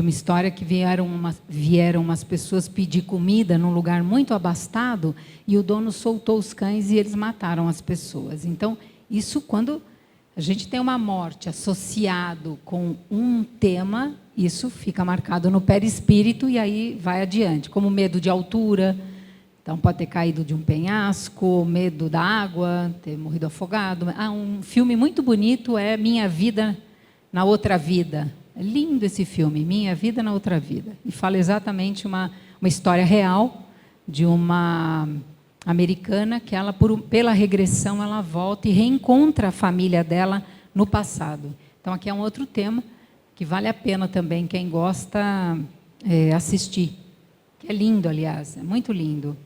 história que vieram umas pessoas pedir comida num lugar muito abastado e o dono soltou os cães e eles mataram as pessoas. Então, isso quando a gente tem uma morte associado com um tema, isso fica marcado no perispírito e aí vai adiante, como medo de altura, então pode ter caído de um penhasco, medo da água, ter morrido afogado. Um filme muito bonito é Minha Vida na Outra Vida. É lindo esse filme, Minha Vida na Outra Vida. E fala exatamente uma história real de uma americana que ela, pela regressão, ela volta e reencontra a família dela no passado. Então, aqui é um outro tema que vale a pena também, quem gosta, assistir. Que é lindo, aliás, é muito lindo.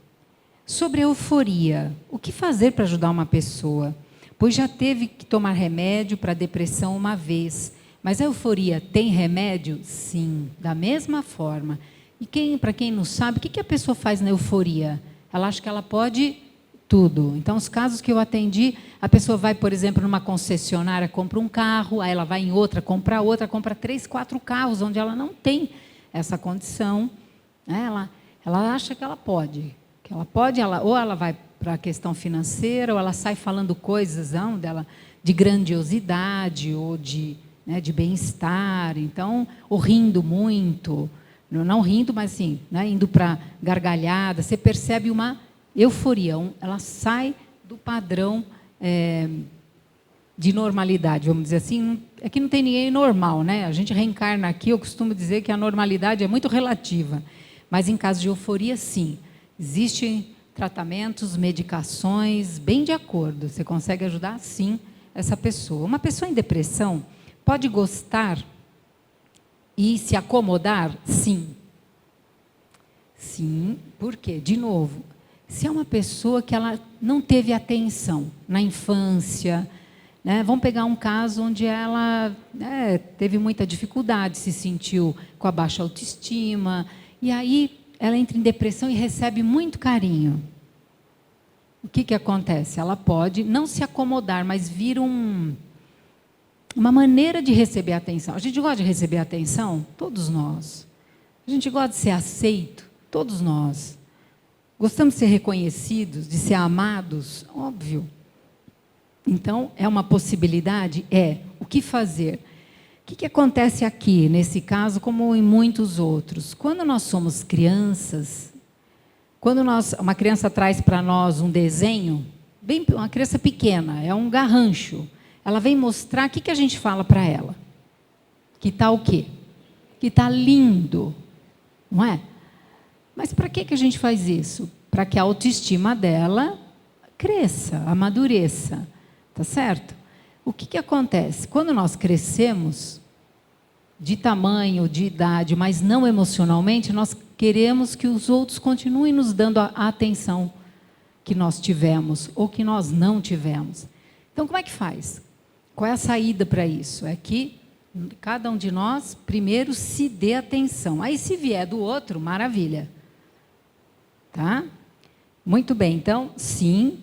Sobre euforia, o que fazer para ajudar uma pessoa? Pois já teve que tomar remédio para depressão uma vez. Mas a euforia tem remédio? Sim, da mesma forma. E para quem não sabe, o que a pessoa faz na euforia? Ela acha que ela pode tudo. Então, os casos que eu atendi, a pessoa vai, por exemplo, numa concessionária, compra um carro, aí ela vai em outra, compra 3, 4 carros, onde ela não tem essa condição. Ela acha que ela pode. Ou ela vai para a questão financeira, ou ela sai falando coisas dela de grandiosidade, ou de bem-estar, então, ou rindo muito. Não rindo, mas assim, indo para gargalhada, você percebe uma euforia, ela sai do padrão de normalidade, vamos dizer assim. É que não tem ninguém normal, né? A gente reencarna aqui, eu costumo dizer que a normalidade é muito relativa, mas em caso de euforia, sim. Existem tratamentos, medicações, bem de acordo, você consegue ajudar, sim, essa pessoa. Uma pessoa em depressão pode gostar e se acomodar? Sim. Sim, por quê? De novo, se é uma pessoa que ela não teve atenção na infância, vamos pegar um caso onde ela teve muita dificuldade, se sentiu com a baixa autoestima, e aí ela entra em depressão e recebe muito carinho. O que acontece? Ela pode não se acomodar, mas vir uma maneira de receber atenção. A gente gosta de receber atenção? Todos nós. A gente gosta de ser aceito? Todos nós. Gostamos de ser reconhecidos, de ser amados? Óbvio. Então, é uma possibilidade? O que fazer? O que acontece aqui, nesse caso, como em muitos outros? Quando nós somos crianças, uma criança traz para nós um desenho, uma criança pequena, é um garrancho, ela vem mostrar, o que a gente fala para ela? Que está o quê? Que está lindo, não é? Mas para que a gente faz isso? Para que a autoestima dela cresça, amadureça, tá certo? O que acontece? Quando nós crescemos, de tamanho, de idade, mas não emocionalmente, nós queremos que os outros continuem nos dando a atenção que nós tivemos ou que nós não tivemos. Então, como é que faz? Qual é a saída para isso? É que cada um de nós, primeiro, se dê atenção. Aí, se vier do outro, maravilha. Tá? Muito bem. Então, sim,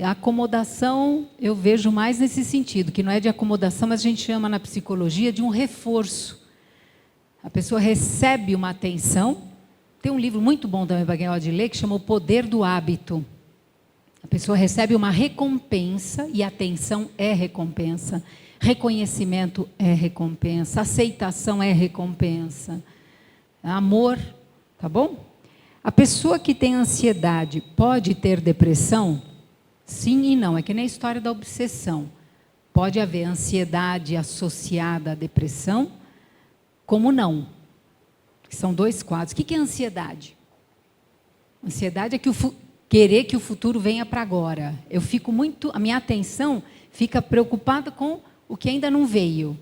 a acomodação eu vejo mais nesse sentido, que não é de acomodação, mas a gente chama na psicologia de um reforço. A pessoa recebe uma atenção. Tem um livro muito bom também para quem gosta de ler, que chama O Poder do Hábito. A pessoa recebe uma recompensa, e atenção é recompensa, reconhecimento é recompensa, aceitação é recompensa, amor, tá bom? A pessoa que tem ansiedade pode ter depressão? Sim e não, é que nem a história da obsessão. Pode haver ansiedade associada à depressão, como não. São dois quadros. O que é ansiedade? Ansiedade é querer que o futuro venha para agora. A minha atenção fica preocupada com o que ainda não veio.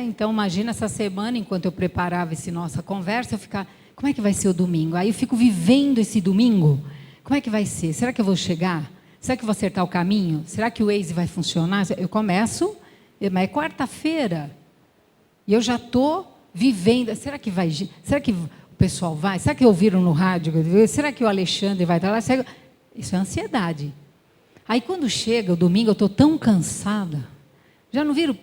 Então, imagina essa semana, enquanto eu preparava essa nossa conversa, eu ficava, como é que vai ser o domingo? Aí eu fico vivendo esse domingo. Como é que vai ser? Será que eu vou chegar? Será que eu vou acertar o caminho? Será que o Waze vai funcionar? Eu começo, mas é quarta-feira. E eu já estou vivendo. Será que o pessoal vai? Será que ouviram no rádio? Será que o Alexandre vai estar lá? Isso é ansiedade. Aí quando chega o domingo, eu estou tão cansada. Já não viram?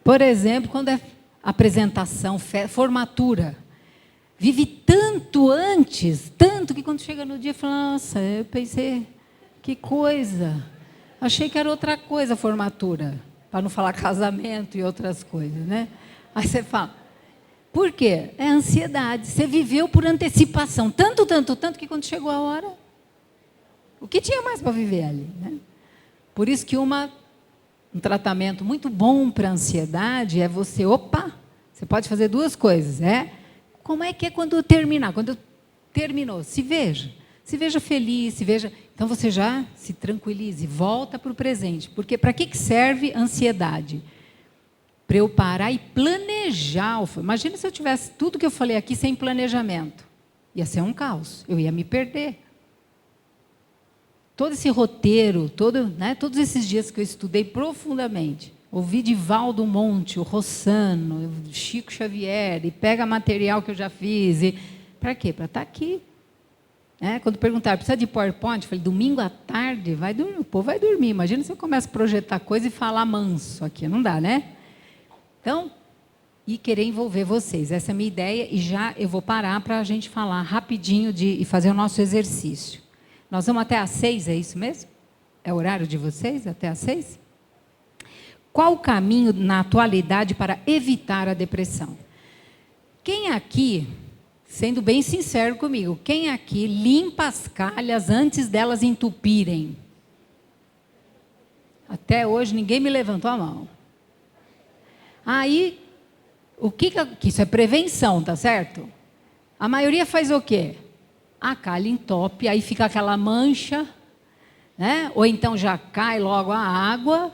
Por exemplo, quando é apresentação, formatura. Vive tanto antes, tanto que quando chega no dia, fala, nossa, eu pensei, que coisa. Achei que era outra coisa, formatura, para não falar casamento e outras coisas, né? Aí você fala, por quê? É ansiedade. Você viveu por antecipação, tanto, que quando chegou a hora, o que tinha mais para viver ali, né? Por isso que um tratamento muito bom para a ansiedade é você pode fazer duas coisas, como é que é quando terminar? Quando terminou, se veja feliz, então você já se tranquilize, volta para o presente, porque para que serve a ansiedade? Para eu parar e planejar. Imagina se eu tivesse tudo que eu falei aqui sem planejamento, ia ser um caos, eu ia me perder. Todo esse roteiro, todos esses dias que eu estudei profundamente, ouvi de Valdo Monte, o Rossano, o Chico Xavier, e pega material que eu já fiz. Para quê? Para estar aqui. Quando perguntaram, precisa de PowerPoint? Eu falei, domingo à tarde, vai dormir, o povo vai dormir. Imagina se eu começo a projetar coisa e falar manso aqui. Não dá, né? Então, e querer envolver vocês. Essa é a minha ideia, e já eu vou parar para a gente falar rapidinho e fazer o nosso exercício. Nós vamos até às 6, é isso mesmo? É o horário de vocês, até às 6? Qual o caminho na atualidade para evitar a depressão? Quem aqui, sendo bem sincero comigo, quem aqui limpa as calhas antes delas entupirem? Até hoje ninguém me levantou a mão. Aí, que isso é prevenção, tá certo? A maioria faz o quê? A calha entope, aí fica aquela mancha, né? Ou então já cai logo a água,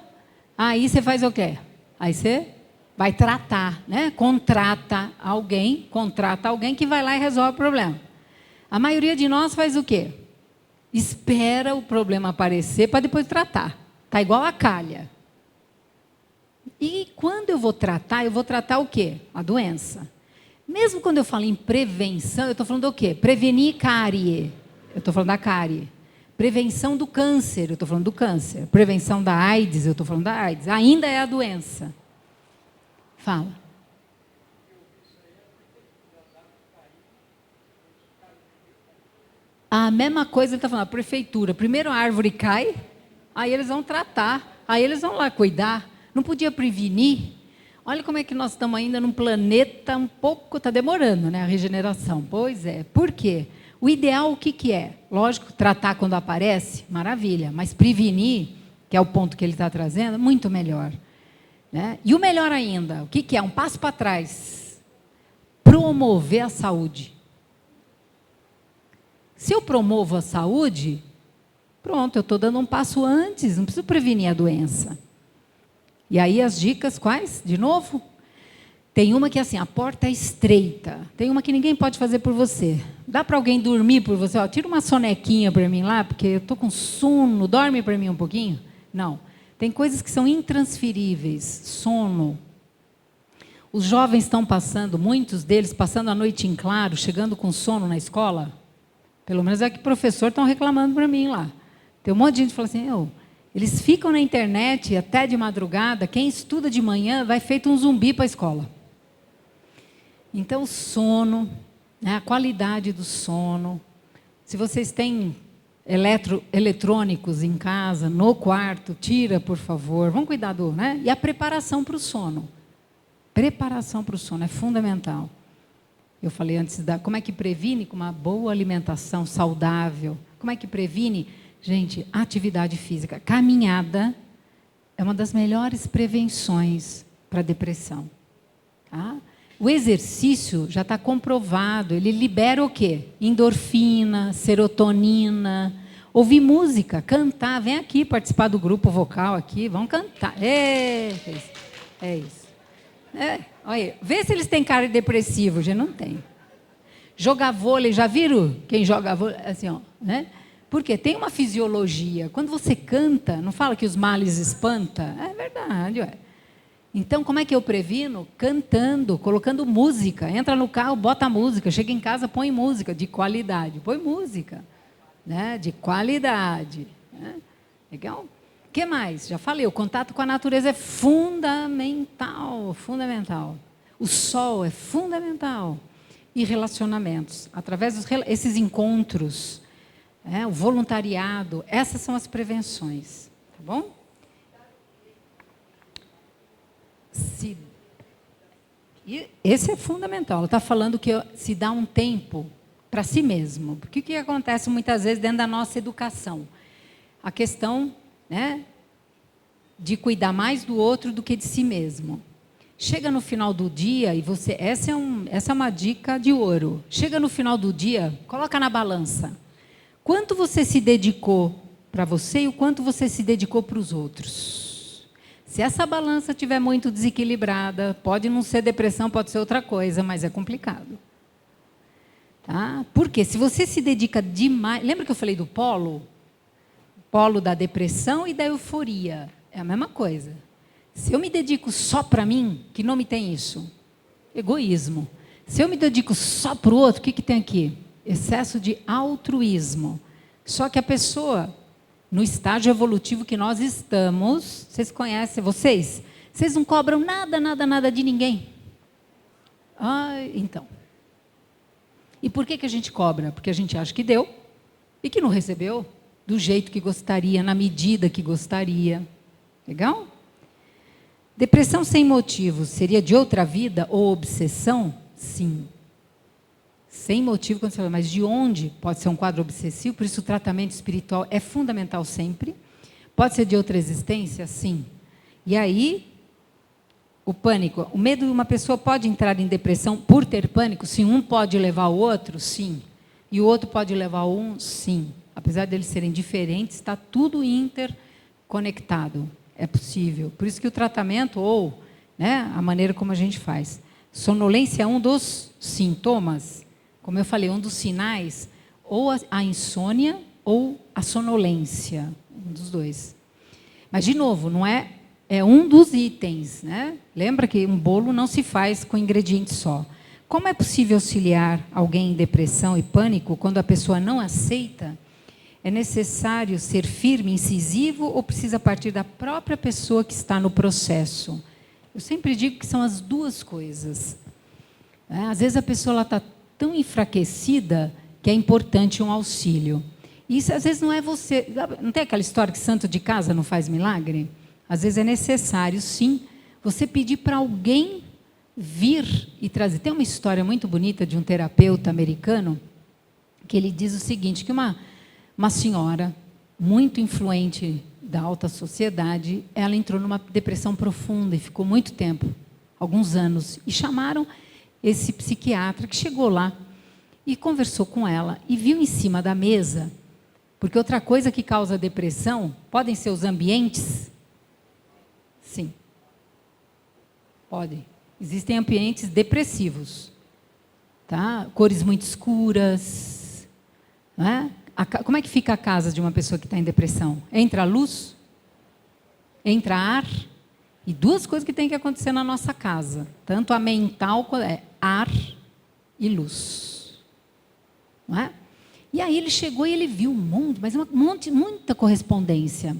aí você faz o quê? Aí você vai tratar, né? Contrata alguém que vai lá e resolve o problema. A maioria de nós faz o quê? Espera o problema aparecer para depois tratar. Está igual a calha. E quando eu vou tratar o quê? A doença. Mesmo quando eu falo em prevenção, eu estou falando do quê? Prevenir cárie. Eu estou falando da cárie. Prevenção do câncer, eu estou falando do câncer. Prevenção da AIDS, eu estou falando da AIDS. Ainda é a doença. Fala. A mesma coisa ele está falando, a prefeitura. Primeiro a árvore cai, aí eles vão tratar, aí eles vão lá cuidar. Não podia prevenir? Olha como é que nós estamos ainda num planeta um pouco, está demorando, né, a regeneração. Pois é. Por quê? O ideal o que é? Lógico, tratar quando aparece, maravilha, mas prevenir, que é o ponto que ele está trazendo, muito melhor. Né? E o melhor ainda, o que é? Um passo para trás. Promover a saúde. Se eu promovo a saúde, pronto, eu estou dando um passo antes, não preciso prevenir a doença. E aí as dicas quais? De novo? Tem uma que é assim, a porta é estreita. Tem uma que ninguém pode fazer por você. Dá para alguém dormir por você? Tira uma sonequinha para mim lá, porque eu estou com sono, dorme para mim um pouquinho? Não. Tem coisas que são intransferíveis. Sono. Os jovens estão passando, muitos deles, passando a noite em claro, chegando com sono na escola. Pelo menos é que professor estão reclamando para mim lá. Tem um monte de gente que fala assim, eles ficam na internet até de madrugada, quem estuda de manhã vai feito um zumbi para a escola. Então, o sono, né, a qualidade do sono. Se vocês têm eletrônicos em casa, no quarto, tira, por favor. Vamos cuidar né? E a preparação para o sono. Preparação para o sono é fundamental. Eu falei antes, como é que previne? Com uma boa alimentação saudável. Como é que previne? Gente, atividade física. Caminhada é uma das melhores prevenções para a depressão. Tá? O exercício já está comprovado. Ele libera o quê? Endorfina, serotonina. Ouvir música, cantar. Vem aqui participar do grupo vocal aqui. Vamos cantar. É isso. Olha, vê se eles têm cara de depressivo. Já não tem. Jogar vôlei. Já viram quem joga vôlei? Assim, né? Porque tem uma fisiologia. Quando você canta, não fala que os males espanta? É verdade, ué. Então, como é que eu previno? Cantando, colocando música. Entra no carro, bota música. Chega em casa, põe música de qualidade. Põe música, né? De qualidade. Né? Legal? O que mais? Já falei, o contato com a natureza é fundamental. Fundamental. O sol é fundamental. E relacionamentos. Através desses encontros... o voluntariado, essas são as prevenções. Tá bom? E esse é fundamental. Ela está falando que se dá um tempo para si mesmo. Porque o que acontece muitas vezes dentro da nossa educação? A questão, né, de cuidar mais do outro do que de si mesmo. Chega no final do dia, e você, essa é uma dica de ouro. Chega no final do dia, coloca na balança. Quanto você se dedicou para você e o quanto você se dedicou para os outros. Se essa balança estiver muito desequilibrada, pode não ser depressão, pode ser outra coisa, mas é complicado. Tá? Porque se você se dedica demais... Lembra que eu falei do polo? Polo da depressão e da euforia. É a mesma coisa. Se eu me dedico só para mim, que nome tem isso? Egoísmo. Se eu me dedico só para o outro, o que tem aqui? Excesso de altruísmo. Só que a pessoa, no estágio evolutivo que nós estamos, vocês conhecem, vocês não cobram nada de ninguém. Então. E por que a gente cobra? Porque a gente acha que deu e que não recebeu do jeito que gostaria, na medida que gostaria. Legal? Depressão sem motivo seria de outra vida ou obsessão? Sim. Sem motivo, quando você fala, mas de onde? Pode ser um quadro obsessivo, por isso o tratamento espiritual é fundamental sempre. Pode ser de outra existência? Sim. E aí, o pânico, o medo de uma pessoa pode entrar em depressão por ter pânico? Sim. Um pode levar o outro? Sim. E o outro pode levar um? Sim. Apesar deles serem diferentes, está tudo interconectado. É possível. Por isso que o tratamento, ou, né, a maneira como a gente faz. Sonolência é um dos sintomas, como eu falei, um dos sinais, ou a insônia ou a sonolência, um dos dois. Mas, de novo, não é um dos itens, né? Lembra que um bolo não se faz com ingrediente só. Como é possível auxiliar alguém em depressão e pânico quando a pessoa não aceita? É necessário ser firme, incisivo, ou precisa partir da própria pessoa que está no processo? Eu sempre digo que são as duas coisas. Às vezes a pessoa está tão enfraquecida que é importante um auxílio. E isso às vezes não é você. Não tem aquela história que santo de casa não faz milagre? Às vezes é necessário, sim, você pedir para alguém vir e trazer. Tem uma história muito bonita de um terapeuta americano que ele diz o seguinte, que uma senhora muito influente da alta sociedade, ela entrou numa depressão profunda e ficou muito tempo, alguns anos. E chamaram esse psiquiatra que chegou lá e conversou com ela e viu em cima da mesa, porque outra coisa que causa depressão, podem ser os ambientes? Sim. Podem. Existem ambientes depressivos. Tá? Cores muito escuras, não é? Como é que fica a casa de uma pessoa que está em depressão? Entra luz, entra ar, e duas coisas que tem que acontecer na nossa casa, tanto a mental, ar e luz. Não é? E aí ele chegou e ele viu um mundo, mas muita correspondência.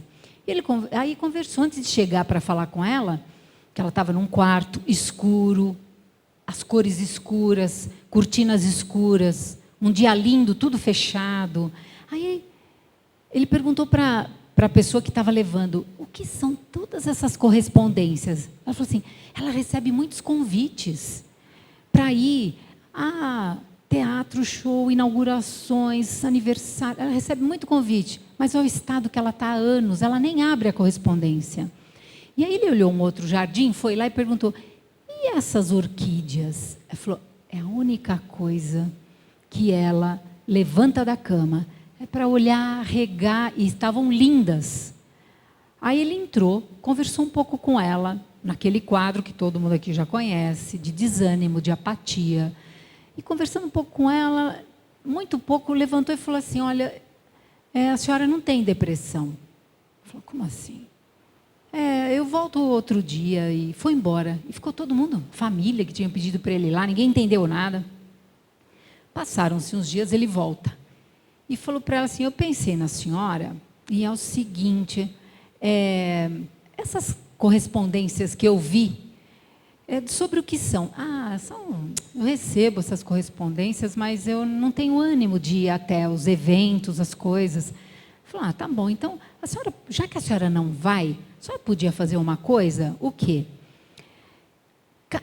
Aí conversou antes de chegar para falar com ela, que ela estava num quarto escuro, as cores escuras, cortinas escuras, um dia lindo, tudo fechado. Aí ele perguntou para a pessoa que estava levando, o que são todas essas correspondências? Ela falou assim, ela recebe muitos convites para ir a teatro, show, inaugurações, aniversário. Ela recebe muito convite, mas é o estado que ela está há anos, ela nem abre a correspondência. E aí ele olhou um outro jardim, foi lá e perguntou, e essas orquídeas? Ela falou, é a única coisa que ela levanta da cama, é para olhar, regar, e estavam lindas. Aí ele entrou, conversou um pouco com ela, naquele quadro que todo mundo aqui já conhece, de desânimo, de apatia. E conversando um pouco com ela, muito pouco, levantou e falou assim, olha, a senhora não tem depressão. Falou, como assim? Eu volto outro dia, e foi embora. E ficou todo mundo, família que tinha pedido para ele ir lá, ninguém entendeu nada. Passaram-se uns dias, ele volta. E falou para ela assim, eu pensei na senhora, e é o seguinte, essas correspondências que eu vi, sobre o que são? Eu recebo essas correspondências, mas eu não tenho ânimo de ir até os eventos, as coisas. Falou, tá bom, então, a senhora, já que a senhora não vai, a senhora podia fazer uma coisa? O quê?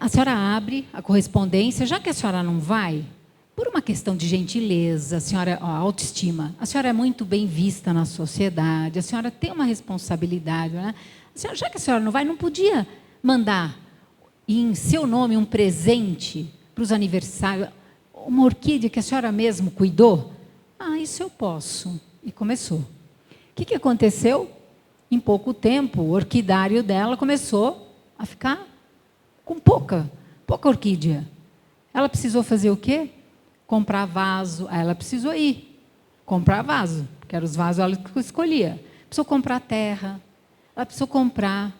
A senhora abre a correspondência, já que a senhora não vai, por uma questão de gentileza, a senhora, autoestima, a senhora é muito bem vista na sociedade, a senhora tem uma responsabilidade, né? Já que a senhora não vai, não podia mandar em seu nome um presente para os aniversários, uma orquídea que a senhora mesmo cuidou? Isso eu posso. E começou. O que aconteceu? Em pouco tempo, o orquidário dela começou a ficar com pouca orquídea. Ela precisou fazer o quê? Comprar vaso. Ela precisou ir comprar vaso, porque eram os vasos ela que escolhia. Precisou comprar terra. Ela precisou comprar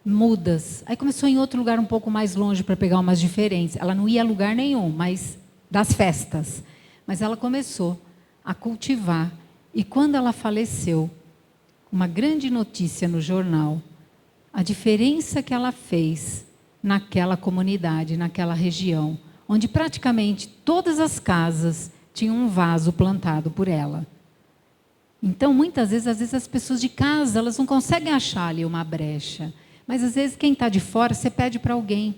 mudas. Aí começou em outro lugar um pouco mais longe para pegar umas diferentes. Ela não ia a lugar nenhum, mas das festas. Mas ela começou a cultivar. E quando ela faleceu, uma grande notícia no jornal, a diferença que ela fez naquela comunidade, naquela região, onde praticamente todas as casas tinham um vaso plantado por ela. Então, muitas vezes, às vezes as pessoas de casa, elas não conseguem achar ali uma brecha. Mas, às vezes, quem está de fora, você pede para alguém,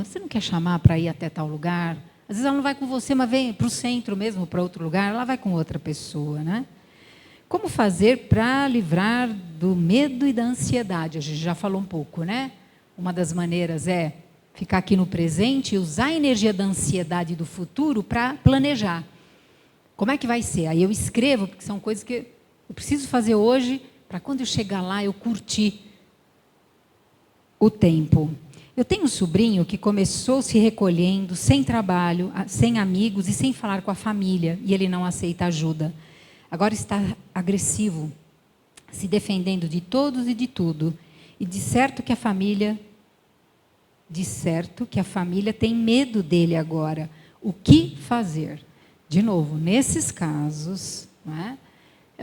você não quer chamar para ir até tal lugar? Às vezes ela não vai com você, mas vem para o centro mesmo, para outro lugar, ela vai com outra pessoa, né? Como fazer para livrar do medo e da ansiedade? A gente já falou um pouco, né? Uma das maneiras é ficar aqui no presente e usar a energia da ansiedade do futuro para planejar. Como é que vai ser? Aí eu escrevo, porque são coisas que eu preciso fazer hoje, para quando eu chegar lá eu curtir o tempo. Eu tenho um sobrinho que começou se recolhendo, sem trabalho, sem amigos e sem falar com a família, e ele não aceita ajuda. Agora está agressivo, se defendendo de todos e de tudo. E de certo que a família tem medo dele agora. O que fazer? De novo, nesses casos, né,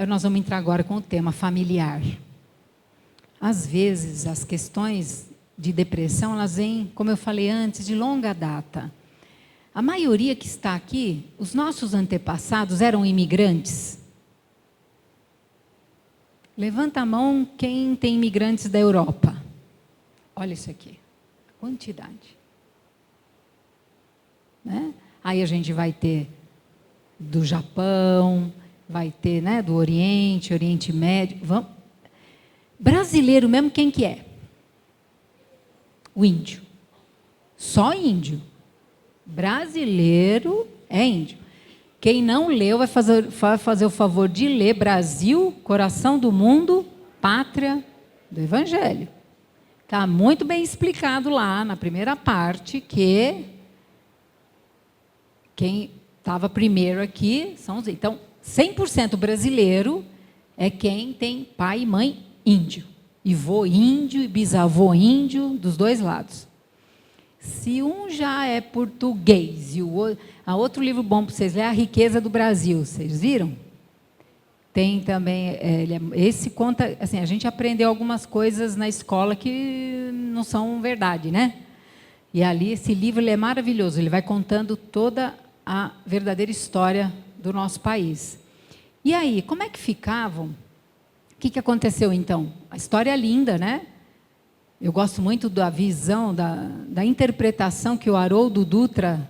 nós vamos entrar agora com o tema familiar. Às vezes, as questões de depressão, elas vêm, como eu falei antes, de longa data. A maioria que está aqui, os nossos antepassados eram imigrantes. Levanta a mão quem tem imigrantes da Europa. Olha isso aqui, a quantidade. Né? Aí a gente vai ter do Japão, vai ter, né, do Oriente Médio. Brasileiro mesmo, quem que é? O índio. Só índio. Brasileiro é índio. Quem não leu vai fazer o favor de ler Brasil, Coração do Mundo, Pátria do Evangelho. Está muito bem explicado lá na primeira parte que quem estava primeiro aqui são os... Então, 100% brasileiro é quem tem pai e mãe índio. E vô índio e bisavô índio, dos dois lados. Se um já é português e o outro livro bom para vocês lerem é A Riqueza do Brasil, vocês viram? Tem também, esse conta, assim, a gente aprendeu algumas coisas na escola que não são verdade, né? E ali, esse livro ele é maravilhoso, ele vai contando toda a verdadeira história do nosso país. E aí, como é que ficavam? O que aconteceu então? A história é linda, né? Eu gosto muito da visão, da interpretação que o Haroldo Dutra,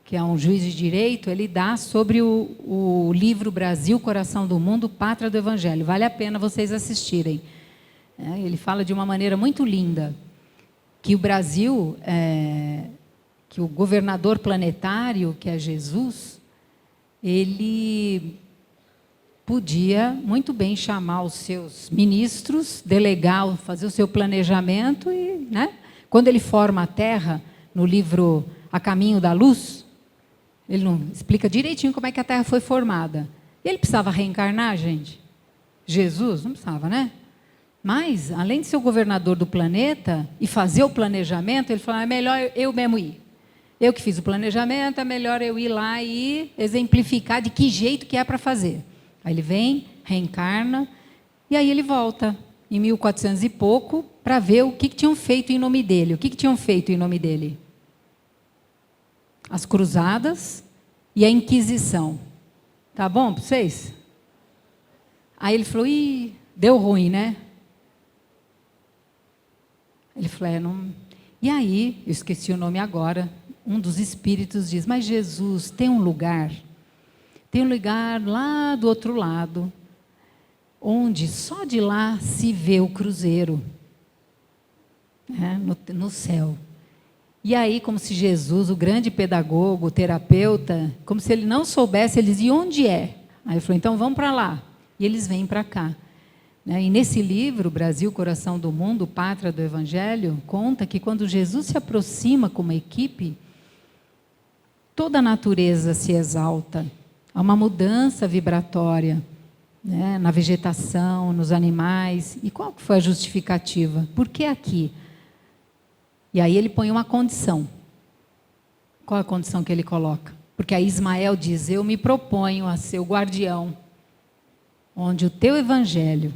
que é um juiz de direito, ele dá sobre o livro Brasil, Coração do Mundo, Pátria do Evangelho. Vale a pena vocês assistirem. Ele fala de uma maneira muito linda que o Brasil, que o governador planetário, que é Jesus, ele podia muito bem chamar os seus ministros, delegar, fazer o seu planejamento e, né? Quando ele forma a Terra, no livro A Caminho da Luz, ele não explica direitinho como é que a Terra foi formada. Ele precisava reencarnar, gente? Jesus? Não precisava, né? Mas, além de ser o governador do planeta e fazer o planejamento, ele falou, é melhor eu mesmo ir. Eu que fiz o planejamento, é melhor eu ir lá e exemplificar de que jeito que é para fazer. Aí ele vem, reencarna, e aí ele volta, em 1400 e pouco, para ver o que tinham feito em nome dele. O que tinham feito em nome dele? As cruzadas e a Inquisição. Tá bom para vocês? Aí ele falou, ih, deu ruim, né? Ele falou, não... E aí, eu esqueci o nome agora, um dos espíritos diz, mas Jesus, tem um lugar lá do outro lado, onde só de lá se vê o cruzeiro, né, no céu. E aí, como se Jesus, o grande pedagogo, o terapeuta, como se ele não soubesse, ele dizia, onde é? Aí ele falou, então vamos para lá. E eles vêm para cá. E nesse livro, Brasil, Coração do Mundo, Pátria do Evangelho, conta que quando Jesus se aproxima com uma equipe, toda a natureza se exalta. Há uma mudança vibratória, né, na vegetação, nos animais. E qual que foi a justificativa? Por que aqui? E aí ele põe uma condição. Qual é a condição que ele coloca? Porque aí Ismael diz, eu me proponho a ser o guardião, onde o teu evangelho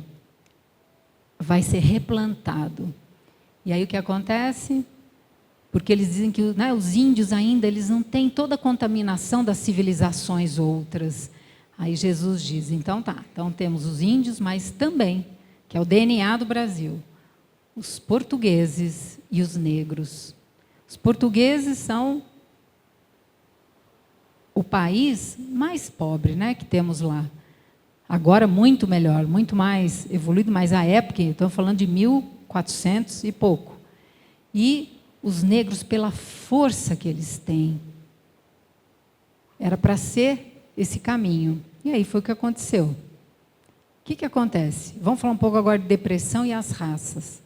vai ser replantado. E aí o que acontece? Porque eles dizem que, né, os índios ainda, eles não têm toda a contaminação das civilizações outras. Aí Jesus diz, então tá, então temos os índios, mas também, que é o DNA do Brasil, os portugueses e os negros. Os portugueses são o país mais pobre, né, que temos lá. Agora muito melhor, muito mais evoluído, mas a época, estamos falando de 1400 e pouco. E os negros, pela força que eles têm, era para ser esse caminho. E aí foi o que aconteceu. O que acontece? Vamos falar um pouco agora de depressão e as raças.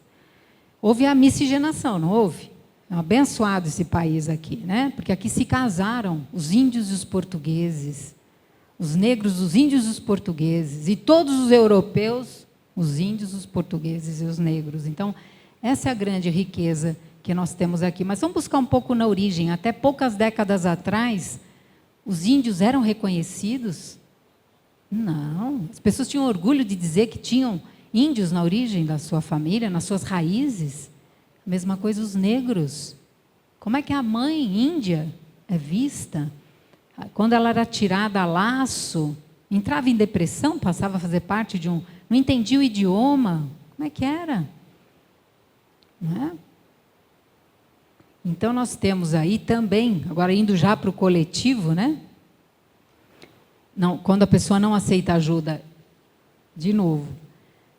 Houve a miscigenação, não houve? É um abençoado esse país aqui, né? Porque aqui se casaram os índios e os portugueses, os negros, os índios e os portugueses, e todos os europeus, os índios, os portugueses e os negros. Então, essa é a grande riqueza que nós temos aqui. Mas vamos buscar um pouco na origem. Até poucas décadas atrás, os índios eram reconhecidos? Não. As pessoas tinham orgulho de dizer que tinham índios na origem da sua família, nas suas raízes. A mesma coisa os negros. Como é que a mãe índia é vista? Quando ela era tirada a laço, entrava em depressão, passava a fazer parte de um... Não entendia o idioma. Como é que era? Não é? Então, nós temos aí também, agora indo já para o coletivo, né? Não, quando a pessoa não aceita ajuda, de novo,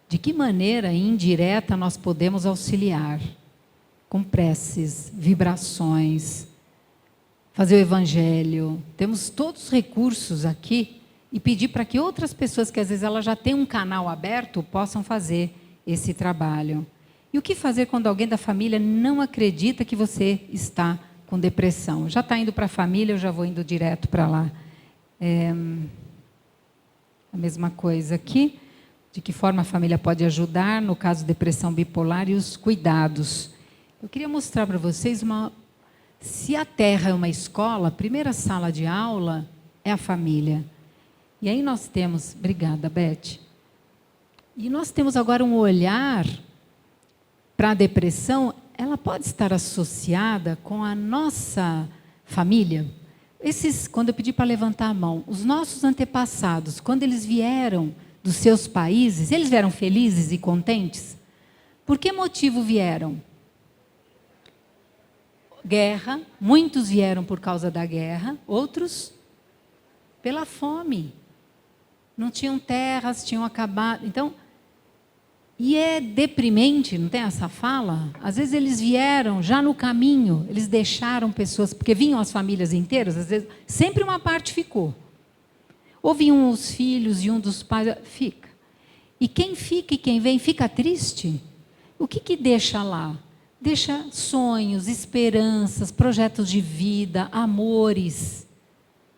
de que maneira indireta nós podemos auxiliar? Com preces, vibrações, fazer o evangelho. Temos todos os recursos aqui e pedir para que outras pessoas, que às vezes elas já têm um canal aberto, possam fazer esse trabalho. E o que fazer quando alguém da família não acredita que você está com depressão? Já está indo para a família, eu já vou indo direto para lá. A mesma coisa aqui. De que forma a família pode ajudar no caso de depressão bipolar e os cuidados. Eu queria mostrar para vocês se a Terra é uma escola, a primeira sala de aula é a família. E aí nós temos... Obrigada, Beth. E nós temos agora um olhar para a depressão, ela pode estar associada com a nossa família. Quando eu pedi para levantar a mão, os nossos antepassados, quando eles vieram dos seus países, eles vieram felizes e contentes? Por que motivo vieram? Guerra, muitos vieram por causa da guerra, outros pela fome. Não tinham terras, tinham acabado. Então, e é deprimente, não tem essa fala? Às vezes eles vieram já no caminho, eles deixaram pessoas, porque vinham as famílias inteiras, às vezes sempre uma parte ficou. Ou vinham os filhos e um dos pais, fica. E quem fica e quem vem fica triste? O que deixa lá? Deixa sonhos, esperanças, projetos de vida, amores.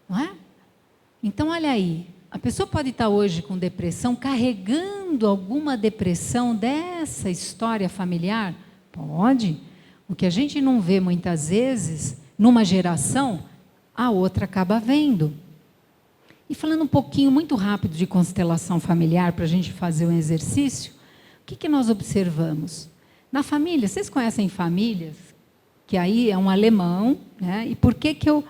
Não é? Então, olha aí. A pessoa pode estar hoje com depressão, carregando alguma depressão dessa história familiar? Pode. O que a gente não vê muitas vezes, numa geração, a outra acaba vendo. E falando um pouquinho, muito rápido, de constelação familiar, para a gente fazer um exercício, o que nós observamos? Na família, vocês conhecem famílias, que aí é um alemão, né? E por que eu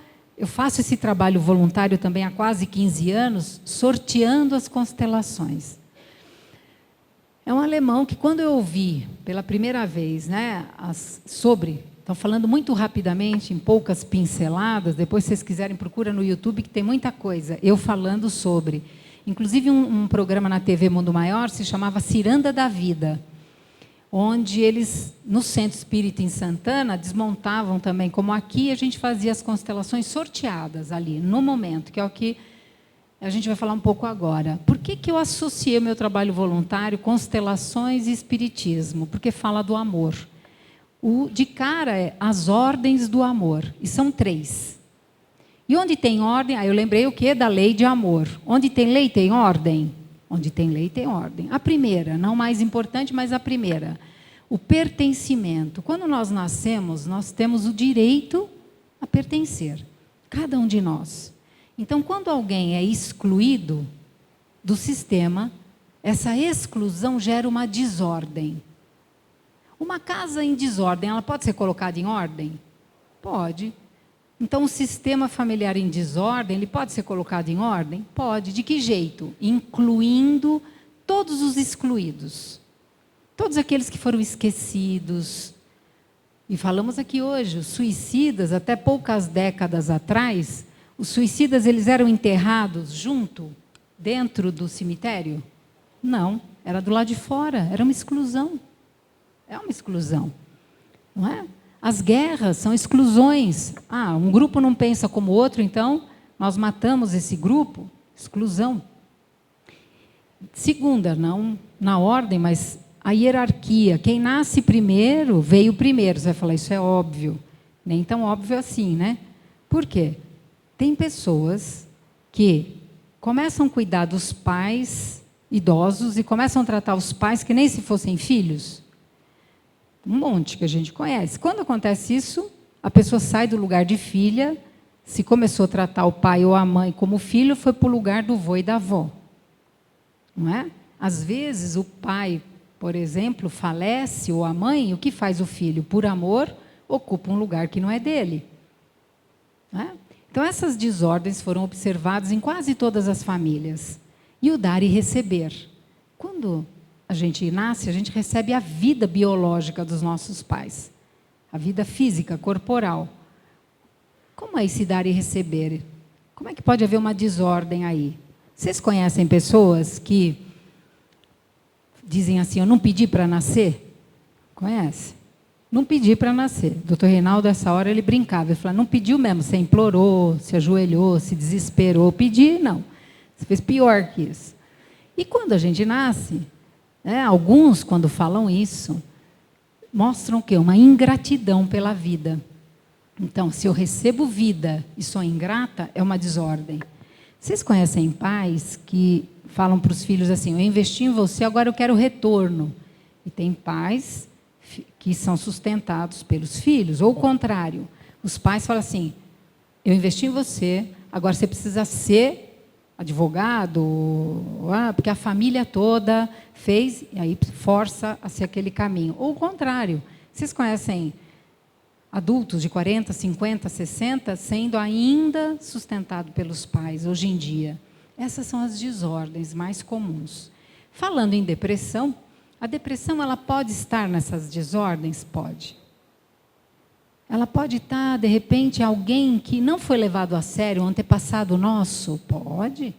faço esse trabalho voluntário também há quase 15 anos, sorteando as constelações? É um alemão que, quando eu ouvi pela primeira vez, né, estão falando muito rapidamente, em poucas pinceladas, depois, se vocês quiserem, procura no YouTube, que tem muita coisa, eu falando sobre. Inclusive, um programa na TV Mundo Maior se chamava Ciranda da Vida, onde eles, no Centro Espírita em Santana, desmontavam também, como aqui, a gente fazia as constelações sorteadas ali, no momento, que é o que a gente vai falar um pouco agora. Por que eu associei o meu trabalho voluntário, constelações e espiritismo? Porque fala do amor. De cara é as ordens do amor, e são 3. E onde tem ordem, eu lembrei o quê? Da lei de amor. Onde tem lei, tem ordem? Onde tem lei, tem ordem. A primeira, não mais importante, mas a primeira. O pertencimento. Quando nós nascemos, nós temos o direito a pertencer. Cada um de nós. Então, quando alguém é excluído do sistema, essa exclusão gera uma desordem. Uma casa em desordem, ela pode ser colocada em ordem? Pode. Então, o sistema familiar em desordem, ele pode ser colocado em ordem? Pode. De que jeito? Incluindo todos os excluídos. Todos aqueles que foram esquecidos. E falamos aqui hoje, os suicidas, até poucas décadas atrás, os suicidas, eles eram enterrados dentro do cemitério? Não, era do lado de fora, era uma exclusão. É uma exclusão, não é? As guerras são exclusões. Um grupo não pensa como o outro, então nós matamos esse grupo. Exclusão. Segunda, não na ordem, mas a hierarquia. Quem nasce primeiro, veio primeiro. Você vai falar, isso é óbvio. Nem tão óbvio assim, né? Por quê? Tem pessoas que começam a cuidar dos pais idosos e começam a tratar os pais que nem se fossem filhos. Um monte que a gente conhece. Quando acontece isso, a pessoa sai do lugar de filha, se começou a tratar o pai ou a mãe como filho, foi para o lugar do vô e da avó. Não é? Às vezes, o pai, por exemplo, falece, ou a mãe, o que faz o filho? Por amor, ocupa um lugar que não é dele. Não é? Então, essas desordens foram observadas em quase todas as famílias. E o dar e receber. Quando a gente nasce, a gente recebe a vida biológica dos nossos pais. A vida física, corporal. Como é esse dar e receber? Como é que pode haver uma desordem aí? Vocês conhecem pessoas que dizem assim, eu não pedi para nascer? Conhece? Não pedi para nascer. O doutor Reinaldo, essa hora, ele brincava. Ele falava, não pediu mesmo, você implorou, se ajoelhou, se desesperou. Pedir, não. Você fez pior que isso. E quando a gente nasce, alguns, quando falam isso, mostram o quê? Uma ingratidão pela vida. Então, se eu recebo vida e sou ingrata, é uma desordem. Vocês conhecem pais que falam para os filhos assim, eu investi em você, agora eu quero retorno. E tem pais que são sustentados pelos filhos, ou o contrário. Os pais falam assim, eu investi em você, agora você precisa ser advogado, porque a família toda fez, e aí força a ser aquele caminho. Ou o contrário. Vocês conhecem adultos de 40, 50, 60, sendo ainda sustentado pelos pais, hoje em dia. Essas são as desordens mais comuns. Falando em depressão, a depressão ela pode estar nessas desordens? Pode. Ela pode estar, de repente, alguém que não foi levado a sério, um antepassado nosso? Pode.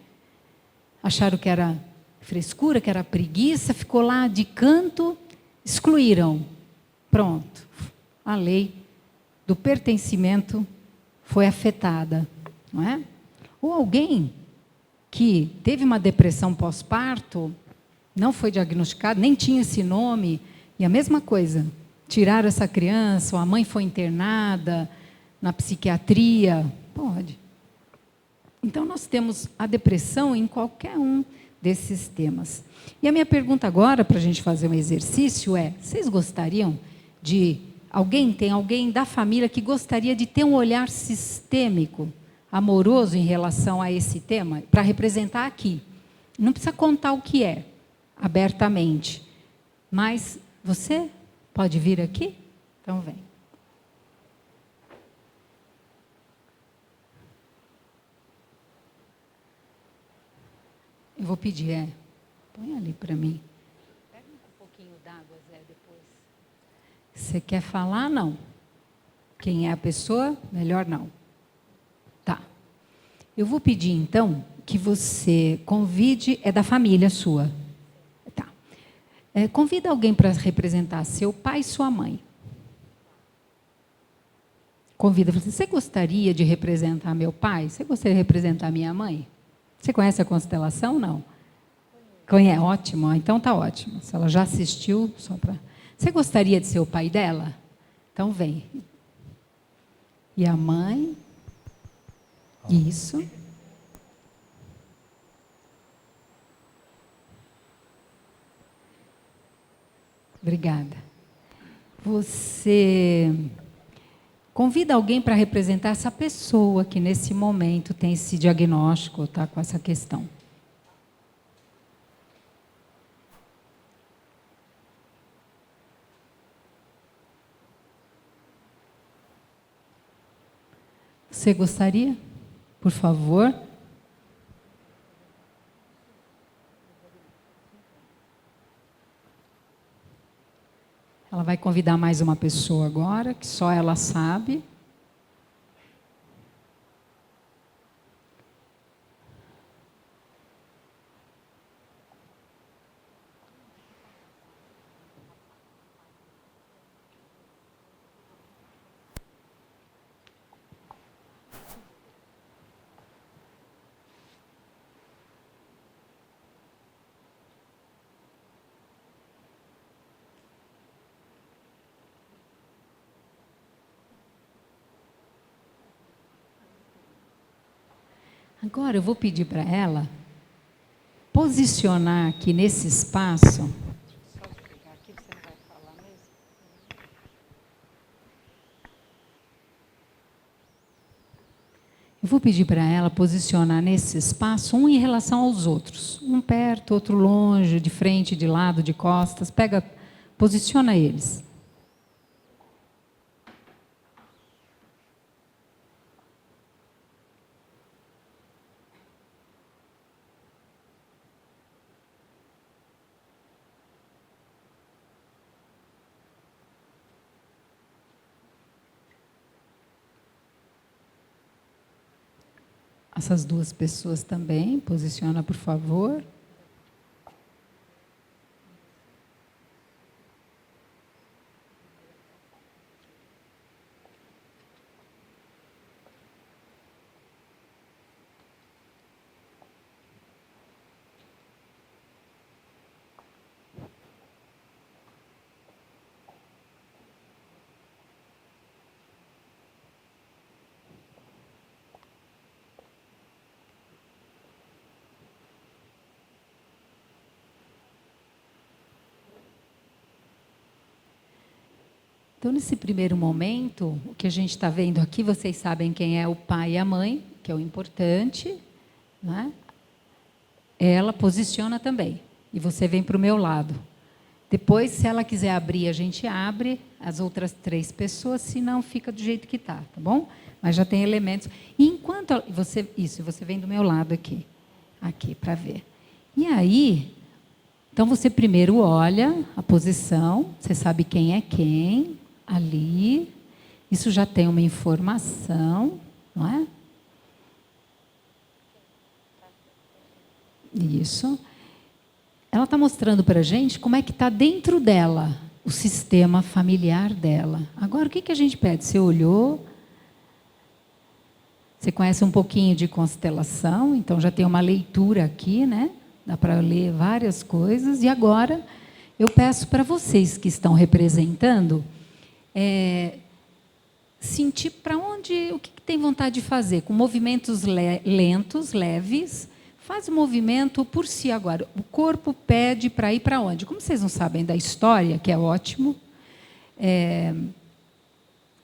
Acharam que era frescura, que era preguiça, ficou lá de canto, excluíram. Pronto. A lei do pertencimento foi afetada. Não é? Ou alguém que teve uma depressão pós-parto, não foi diagnosticado, nem tinha esse nome, e a mesma coisa. Tiraram essa criança, ou a mãe foi internada na psiquiatria? Pode. Então, nós temos a depressão em qualquer um desses temas. E a minha pergunta agora, para a gente fazer um exercício, é, vocês gostariam de... Tem alguém da família que gostaria de ter um olhar sistêmico, amoroso em relação a esse tema, para representar aqui? Não precisa contar o que é, abertamente. Mas você... Pode vir aqui? Então vem. Eu vou pedir, põe ali para mim. Pega um pouquinho d'água, Zé, depois. Você quer falar? Não. Quem é a pessoa? Melhor não. Tá. Eu vou pedir, então, que você convide, é da família sua. Tá. Convida alguém para representar seu pai e sua mãe. Convida, você gostaria de representar meu pai? Você gostaria de representar minha mãe? Você conhece a constelação? Não? Conhece? Ótimo, então tá ótimo. Se ela já assistiu, só para... Você gostaria de ser o pai dela? Então vem. E a mãe? Isso. Obrigada. Você convida alguém para representar essa pessoa que nesse momento tem esse diagnóstico, está com essa questão. Você gostaria? Por favor. Ela vai convidar mais uma pessoa agora, que só ela sabe. Agora eu vou pedir para ela posicionar aqui nesse espaço. Eu vou pedir para ela posicionar nesse espaço um em relação aos outros. Um perto, outro longe, de frente, de lado, de costas. Pega, posiciona eles. Essas duas pessoas também, posiciona, por favor. Então, nesse primeiro momento, o que a gente está vendo aqui, vocês sabem quem é o pai e a mãe, que é o importante, né? Ela posiciona também, e você vem para o meu lado. Depois, se ela quiser abrir, a gente abre as outras 3 pessoas, se não, fica do jeito que está, tá bom? Mas já tem elementos. E enquanto você vem do meu lado aqui, para ver. E aí, então você primeiro olha a posição, você sabe quem é quem, ali, isso já tem uma informação, não é? Isso. Ela está mostrando para a gente como é que está dentro dela, o sistema familiar dela. Agora, o que a gente pede? Você olhou, você conhece um pouquinho de constelação, então já tem uma leitura aqui, né? Dá para ler várias coisas. E agora, eu peço para vocês que estão representando, sentir para onde, o que tem vontade de fazer, com movimentos lentos, leves. Faz o movimento por si agora. O corpo pede para ir para onde? Como vocês não sabem da história, que é ótimo,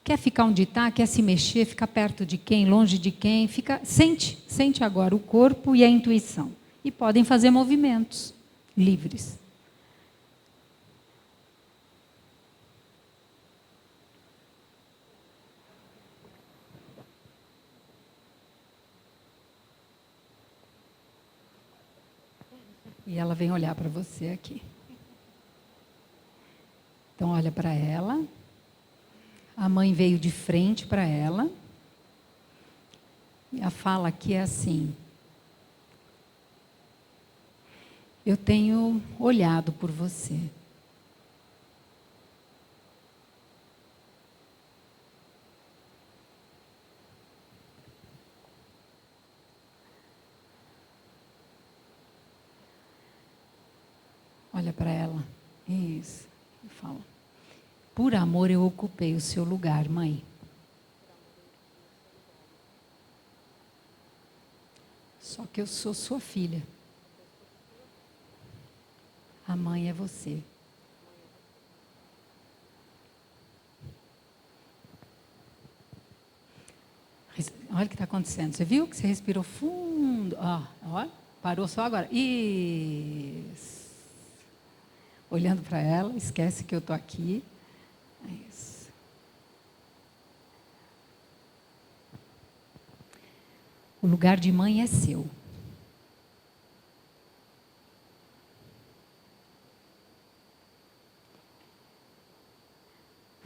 quer ficar onde está, quer se mexer, ficar perto de quem, longe de quem, sente agora o corpo e a intuição. E podem fazer movimentos livres. E ela vem olhar para você aqui. Então, olha para ela. A mãe veio de frente para ela. E a fala aqui é assim: eu tenho olhado por você. Olha para ela. Isso. E fala: por amor eu ocupei o seu lugar, mãe. Só que eu sou sua filha. A mãe é você. Olha o que está acontecendo. Você viu que você respirou fundo? Ó, parou só agora. Isso. Olhando para ela, esquece que eu estou aqui. Isso. O lugar de mãe é seu.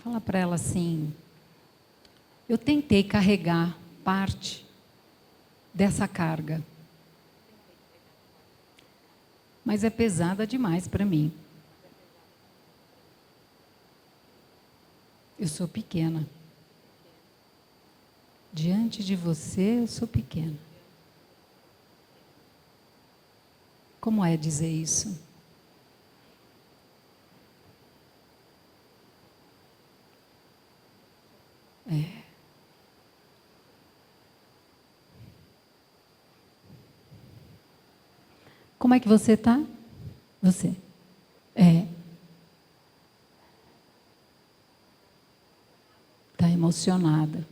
Fala para ela assim: eu tentei carregar parte dessa carga, mas é pesada demais para mim. Eu sou pequena. Diante de você, eu sou pequena. Como é dizer isso? É. Como é que você está? Você. É. Está emocionada.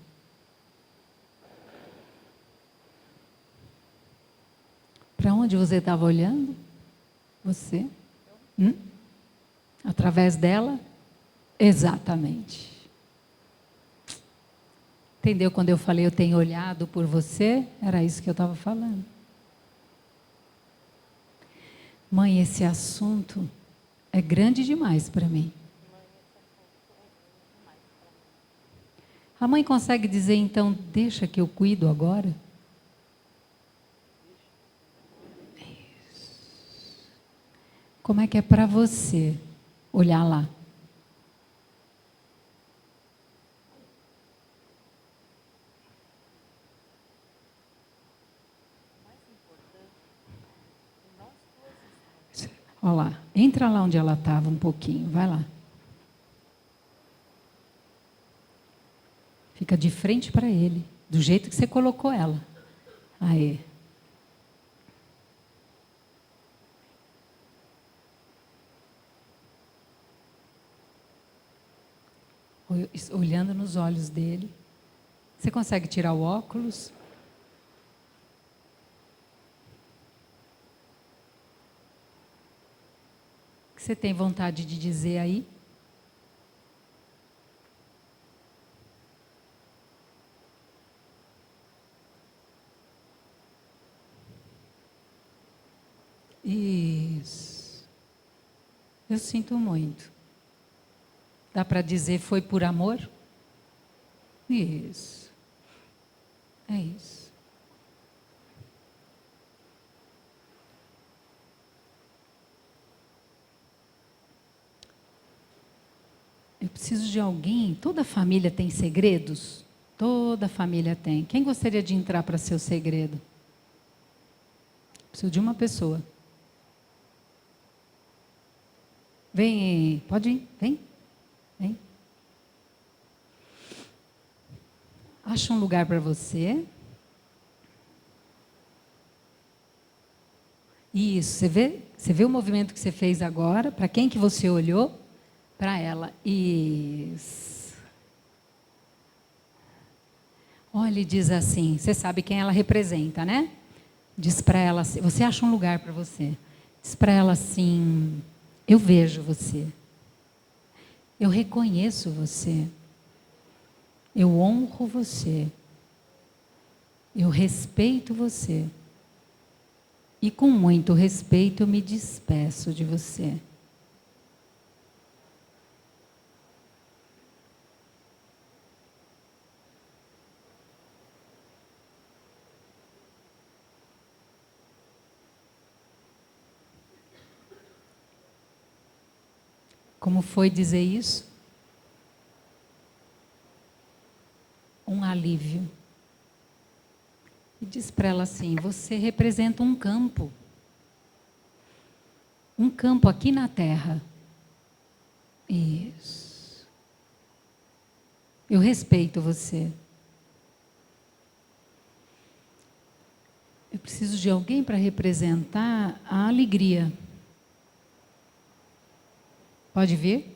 Para onde você estava olhando? Você? Através dela? Exatamente. Entendeu quando eu falei eu tenho olhado por você? Era isso que eu estava falando. Mãe, esse assunto é grande demais para mim. A mãe consegue dizer então, deixa que eu cuido agora? Isso. Como é que é para você olhar lá? Olha lá, entra lá onde ela estava um pouquinho, vai lá. Fica de frente para ele, do jeito que você colocou ela. Aí. Olhando nos olhos dele. Você consegue tirar o óculos? O que você tem vontade de dizer aí? Isso. Eu sinto muito. Dá para dizer foi por amor? Isso. É isso. Eu preciso de alguém. Toda família tem segredos? Toda família tem. Quem gostaria de entrar para seu segredo? Preciso de uma pessoa. Vem, pode ir, vem. Vem. Acha um lugar para você. Isso, você vê o movimento que você fez agora? Para quem que você olhou? Para ela. Isso. Olha e diz assim, você sabe quem ela representa, né? Diz para ela assim, você acha um lugar para você. Diz para ela assim, eu vejo você. Eu reconheço você. Eu honro você. Eu respeito você. E com muito respeito eu me despeço de você. Como foi dizer isso? Um alívio. E diz para ela assim: você representa um campo. Um campo aqui na Terra. Isso. Eu respeito você. Eu preciso de alguém para representar a alegria. Pode vir?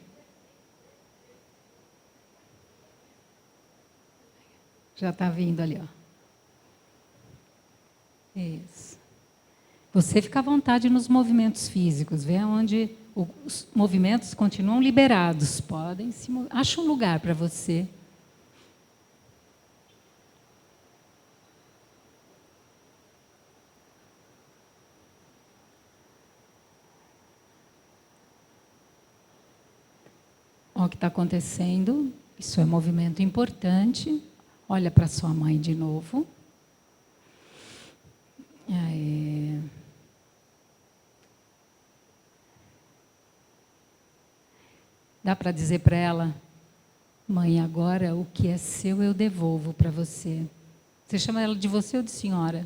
Já está vindo ali, ó. Isso. Você fica à vontade nos movimentos físicos, vê onde os movimentos continuam liberados. Podem se mover. Acha um lugar para você. Olha o que está acontecendo. Isso é um movimento importante. Olha para sua mãe de novo. Aí. Dá para dizer para ela: mãe, agora o que é seu eu devolvo para você. Você chama ela de você ou de senhora?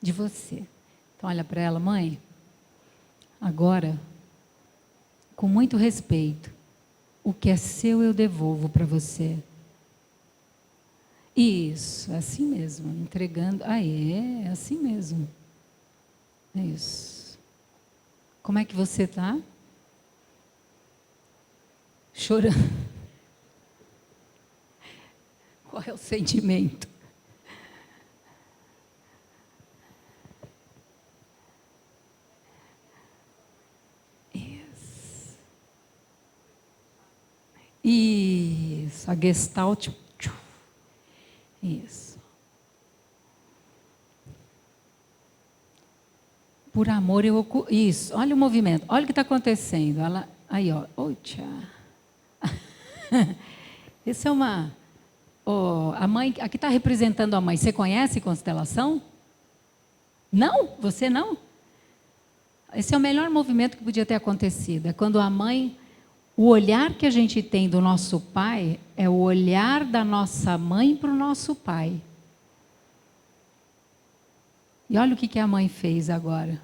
De você. Então olha para ela: mãe, agora, com muito respeito, o que é seu eu devolvo para você. Isso, é assim mesmo, entregando. É assim mesmo. É isso. Como é que você está? Chorando. Qual é o sentimento? Isso, a Gestalt. Isso. Por amor eu ocupo. Isso, olha o movimento, olha o que está acontecendo. Ela, aí, ó. Oxa. Essa é uma. Oh, a mãe, aqui está representando a mãe. Você conhece constelação? Não? Você não? Esse é o melhor movimento que podia ter acontecido. É quando a mãe. O olhar que a gente tem do nosso pai é o olhar da nossa mãe para o nosso pai. E olha o que a mãe fez agora.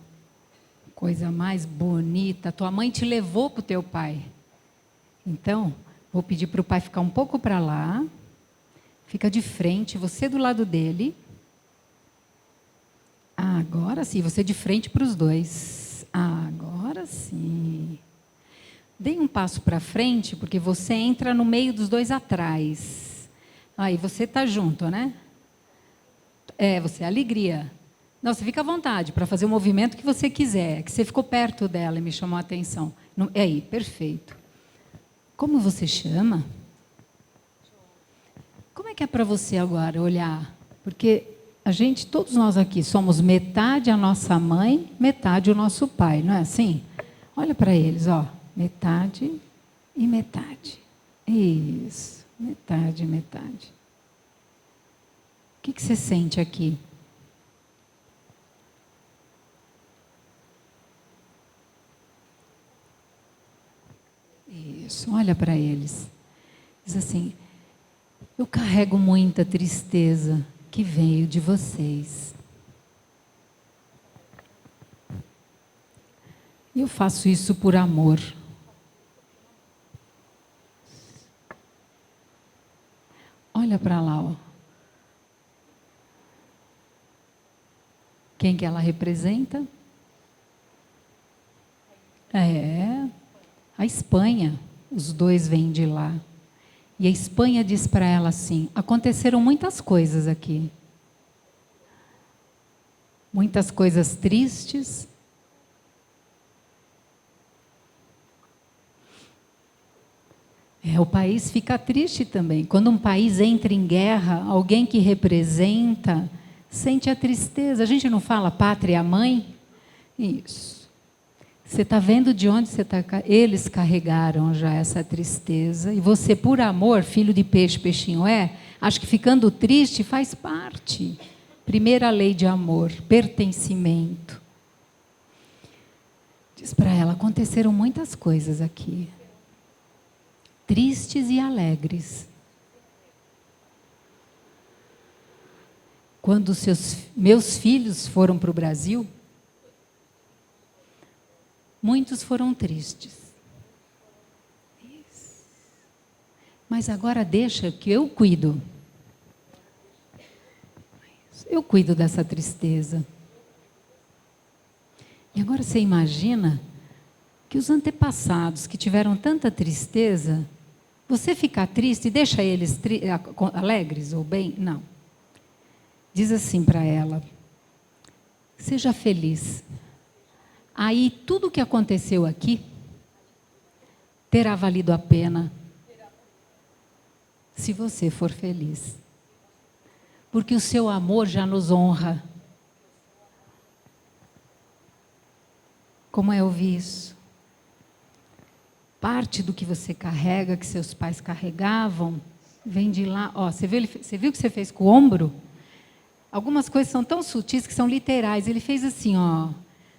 Coisa mais bonita. Tua mãe te levou para o teu pai. Então, vou pedir para o pai ficar um pouco para lá. Fica de frente, você do lado dele. Agora sim, você de frente para os dois. Agora sim. Dê um passo para frente, porque você entra no meio dos dois atrás. Aí, você está junto, né? Você é alegria. Não, você fica à vontade para fazer o movimento que você quiser. Que você ficou perto dela e me chamou a atenção. Aí, perfeito. Como você chama? Como é que é para você agora olhar? Porque todos nós aqui somos metade a nossa mãe, metade o nosso pai, não é assim? Olha para eles, ó. Metade e metade. Isso. Metade e metade. O que você sente aqui? Isso. Olha para eles. Diz assim: eu carrego muita tristeza que veio de vocês. E eu faço isso por amor. Olha para lá, ó. Quem que ela representa? A Espanha. Os dois vêm de lá. E a Espanha diz para ela assim: aconteceram muitas coisas aqui. Muitas coisas tristes. O país fica triste também. Quando um país entra em guerra, alguém que representa sente a tristeza. A gente não fala pátria mãe? Isso. Você está vendo de onde você está? Eles carregaram já essa tristeza. E você, por amor, filho de peixe, peixinho acho que ficando triste faz parte. Primeira lei de amor, pertencimento. Diz para ela, aconteceram muitas coisas aqui. Tristes e alegres. Quando meus filhos foram para o Brasil, muitos foram tristes. Mas agora deixa que eu cuido. Eu cuido dessa tristeza. E agora você imagina que os antepassados que tiveram tanta tristeza, você ficar triste e deixa eles alegres ou bem? Não. Diz assim para ela, seja feliz. Aí tudo o que aconteceu aqui terá valido a pena se você for feliz. Porque o seu amor já nos honra. Como é ouvir isso? Parte do que você carrega, que seus pais carregavam, vem de lá. Ó, você viu o que você fez com o ombro? Algumas coisas são tão sutis que são literais. Ele fez assim, ó.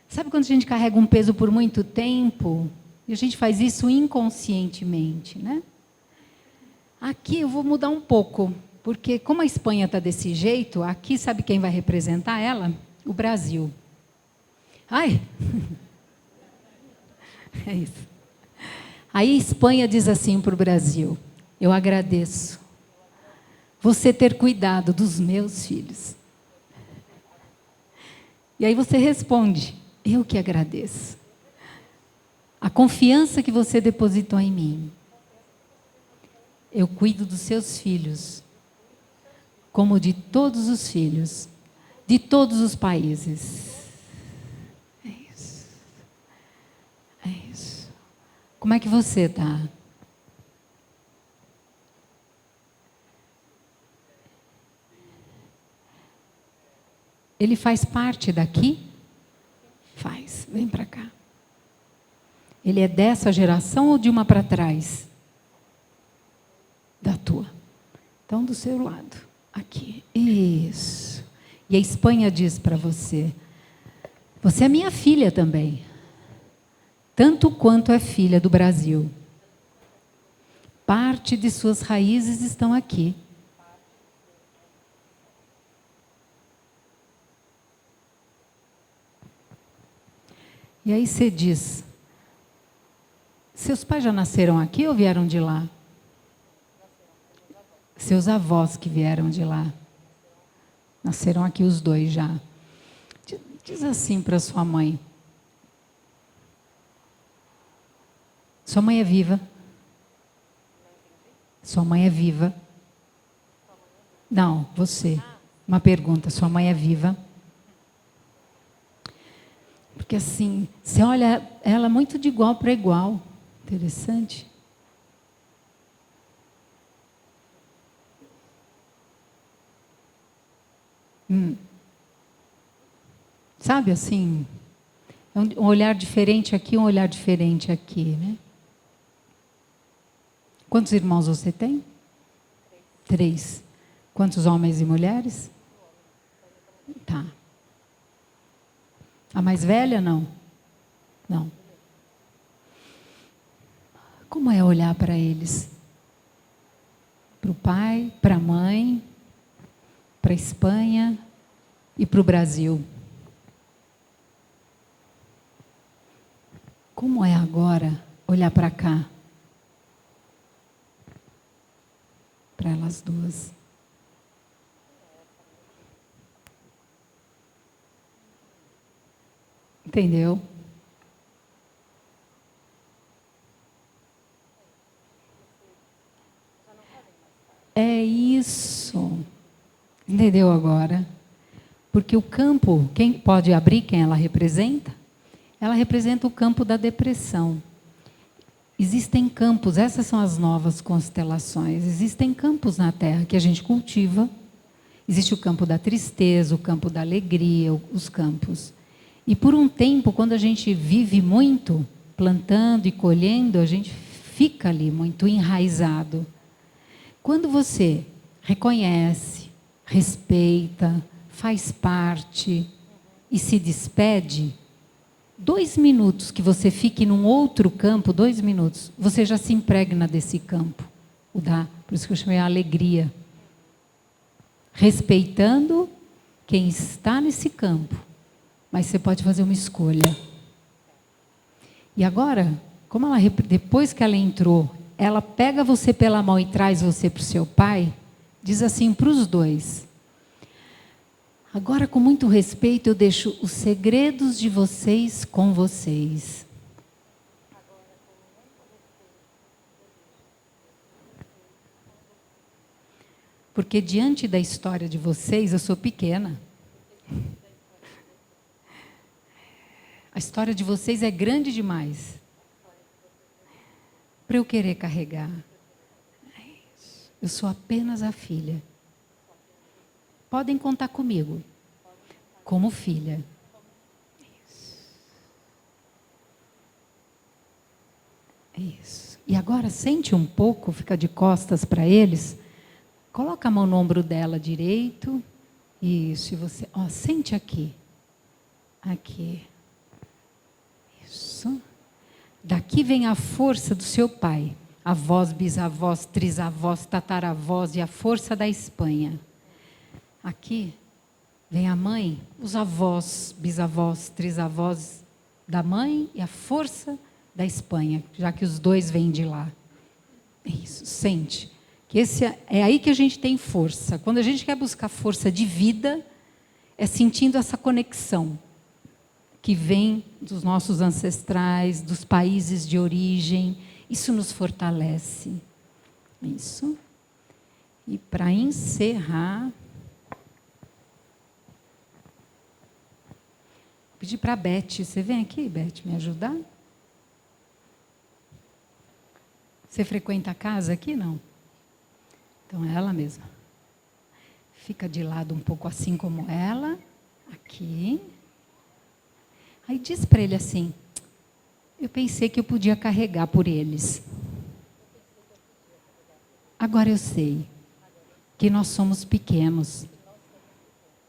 Sabe quando a gente carrega um peso por muito tempo? E a gente faz isso inconscientemente, né? Aqui eu vou mudar um pouco, porque como a Espanha está desse jeito, aqui sabe quem vai representar ela? O Brasil. Ai! É isso. Aí a Espanha diz assim para o Brasil, eu agradeço você ter cuidado dos meus filhos. E aí você responde, eu que agradeço. A confiança que você depositou em mim. Eu cuido dos seus filhos, como de todos os filhos, de todos os países. É isso. É isso. Como é que você está? Ele faz parte daqui? Faz. Vem para cá. Ele é dessa geração ou de uma para trás? Da tua. Então, do seu lado. Aqui. Isso. E a Espanha diz para você, você é minha filha também. Tanto quanto é filha do Brasil. Parte de suas raízes estão aqui. E aí você diz, seus pais já nasceram aqui ou vieram de lá? Seus avós que vieram de lá. Nasceram aqui os dois já. Diz assim para sua mãe. Sua mãe é viva? Sua mãe é viva? Não, você. Uma pergunta, sua mãe é viva? Porque assim, você olha ela muito de igual para igual. Interessante. Sabe assim, é um olhar diferente aqui, um olhar diferente aqui, né? Quantos irmãos você tem? 3. Quantos homens e mulheres? Tá. A mais velha, não? Não. Como é olhar para eles? Para o pai, para a mãe, para a Espanha e para o Brasil. Como é agora olhar para cá? Para elas duas. Entendeu? É isso. Entendeu agora? Porque o campo, quem pode abrir quem ela representa? Ela representa o campo da depressão. Existem campos, essas são as novas constelações. Existem campos na Terra que a gente cultiva. Existe o campo da tristeza, o campo da alegria, os campos. E por um tempo, quando a gente vive muito, plantando e colhendo, a gente fica ali muito enraizado. Quando você reconhece, respeita, faz parte e se despede, 2 minutos que você fique num outro campo, 2 minutos, você já se impregna desse campo. Por isso que eu chamei a alegria. Respeitando quem está nesse campo. Mas você pode fazer uma escolha. E agora, depois que ela entrou, ela pega você pela mão e traz você para o seu pai, diz assim para os dois: agora, com muito respeito, eu deixo os segredos de vocês com vocês. Porque diante da história de vocês, eu sou pequena. A história de vocês é grande demais para eu querer carregar. Eu sou apenas a filha. Podem contar comigo como filha. Isso. E agora sente um pouco, fica de costas para eles. Coloca a mão no ombro dela direito. Isso. E você, sente aqui. Aqui. Isso. Daqui vem a força do seu pai. Avós, bisavós, trisavós, tataravós e a força da Espanha. Aqui vem a mãe, os avós, bisavós, trisavós da mãe e a força da Espanha, já que os dois vêm de lá. Isso, sente. Que é aí que a gente tem força. Quando a gente quer buscar força de vida, é sentindo essa conexão que vem dos nossos ancestrais, dos países de origem. Isso nos fortalece. Isso. E para encerrar, vou pedir para a Beth. Você vem aqui, Beth, me ajudar? Você frequenta a casa aqui? Não? Então é ela mesma. Fica de lado um pouco assim como ela. Aqui. Aí diz para ele assim: eu pensei que eu podia carregar por eles. Agora eu sei que nós somos pequenos.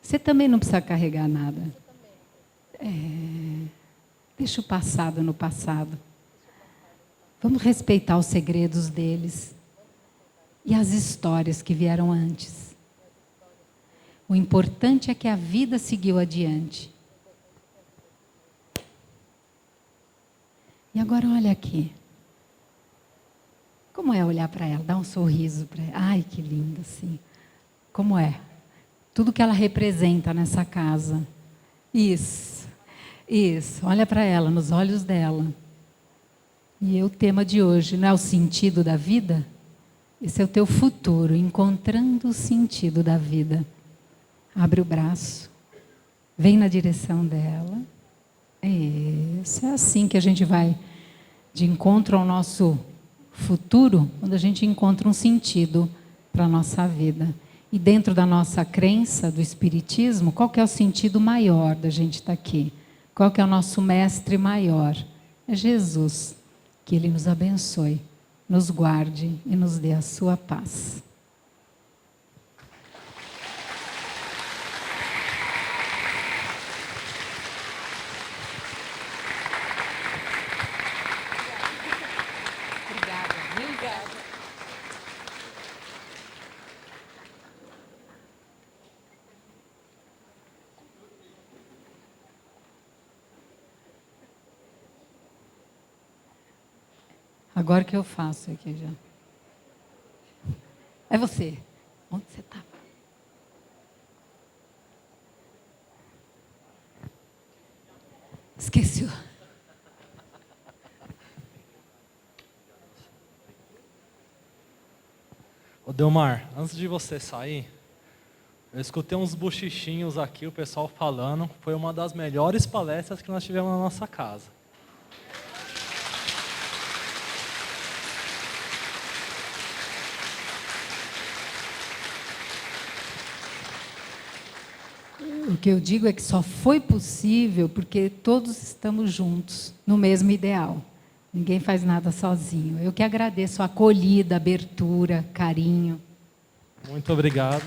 Você também não precisa carregar nada. Deixa o passado no passado. Vamos respeitar os segredos deles e as histórias que vieram antes. O importante é que a vida seguiu adiante. E agora olha aqui. Como é olhar para ela? Dá um sorriso para ela. Ai, que linda, assim. Como é? Tudo que ela representa nessa casa. Isso. Isso. Olha para ela, nos olhos dela. E o tema de hoje, não é o sentido da vida? Esse é o teu futuro, encontrando o sentido da vida. Abre o braço. Vem na direção dela. Isso, é assim que a gente vai de encontro ao nosso futuro, quando a gente encontra um sentido para a nossa vida. E dentro da nossa crença do Espiritismo, qual que é o sentido maior da gente estar aqui? Qual que é o nosso mestre maior? É Jesus. Que Ele nos abençoe, nos guarde e nos dê a sua paz. Agora que eu faço aqui já. É você. Onde você está? Esqueceu. Ô Delmar, antes de você sair, eu escutei uns bochichinhos aqui, o pessoal falando. Foi uma das melhores palestras que nós tivemos na nossa casa. O que eu digo é que só foi possível porque todos estamos juntos, no mesmo ideal. Ninguém faz nada sozinho. Eu que agradeço a acolhida, abertura, carinho. Muito obrigado.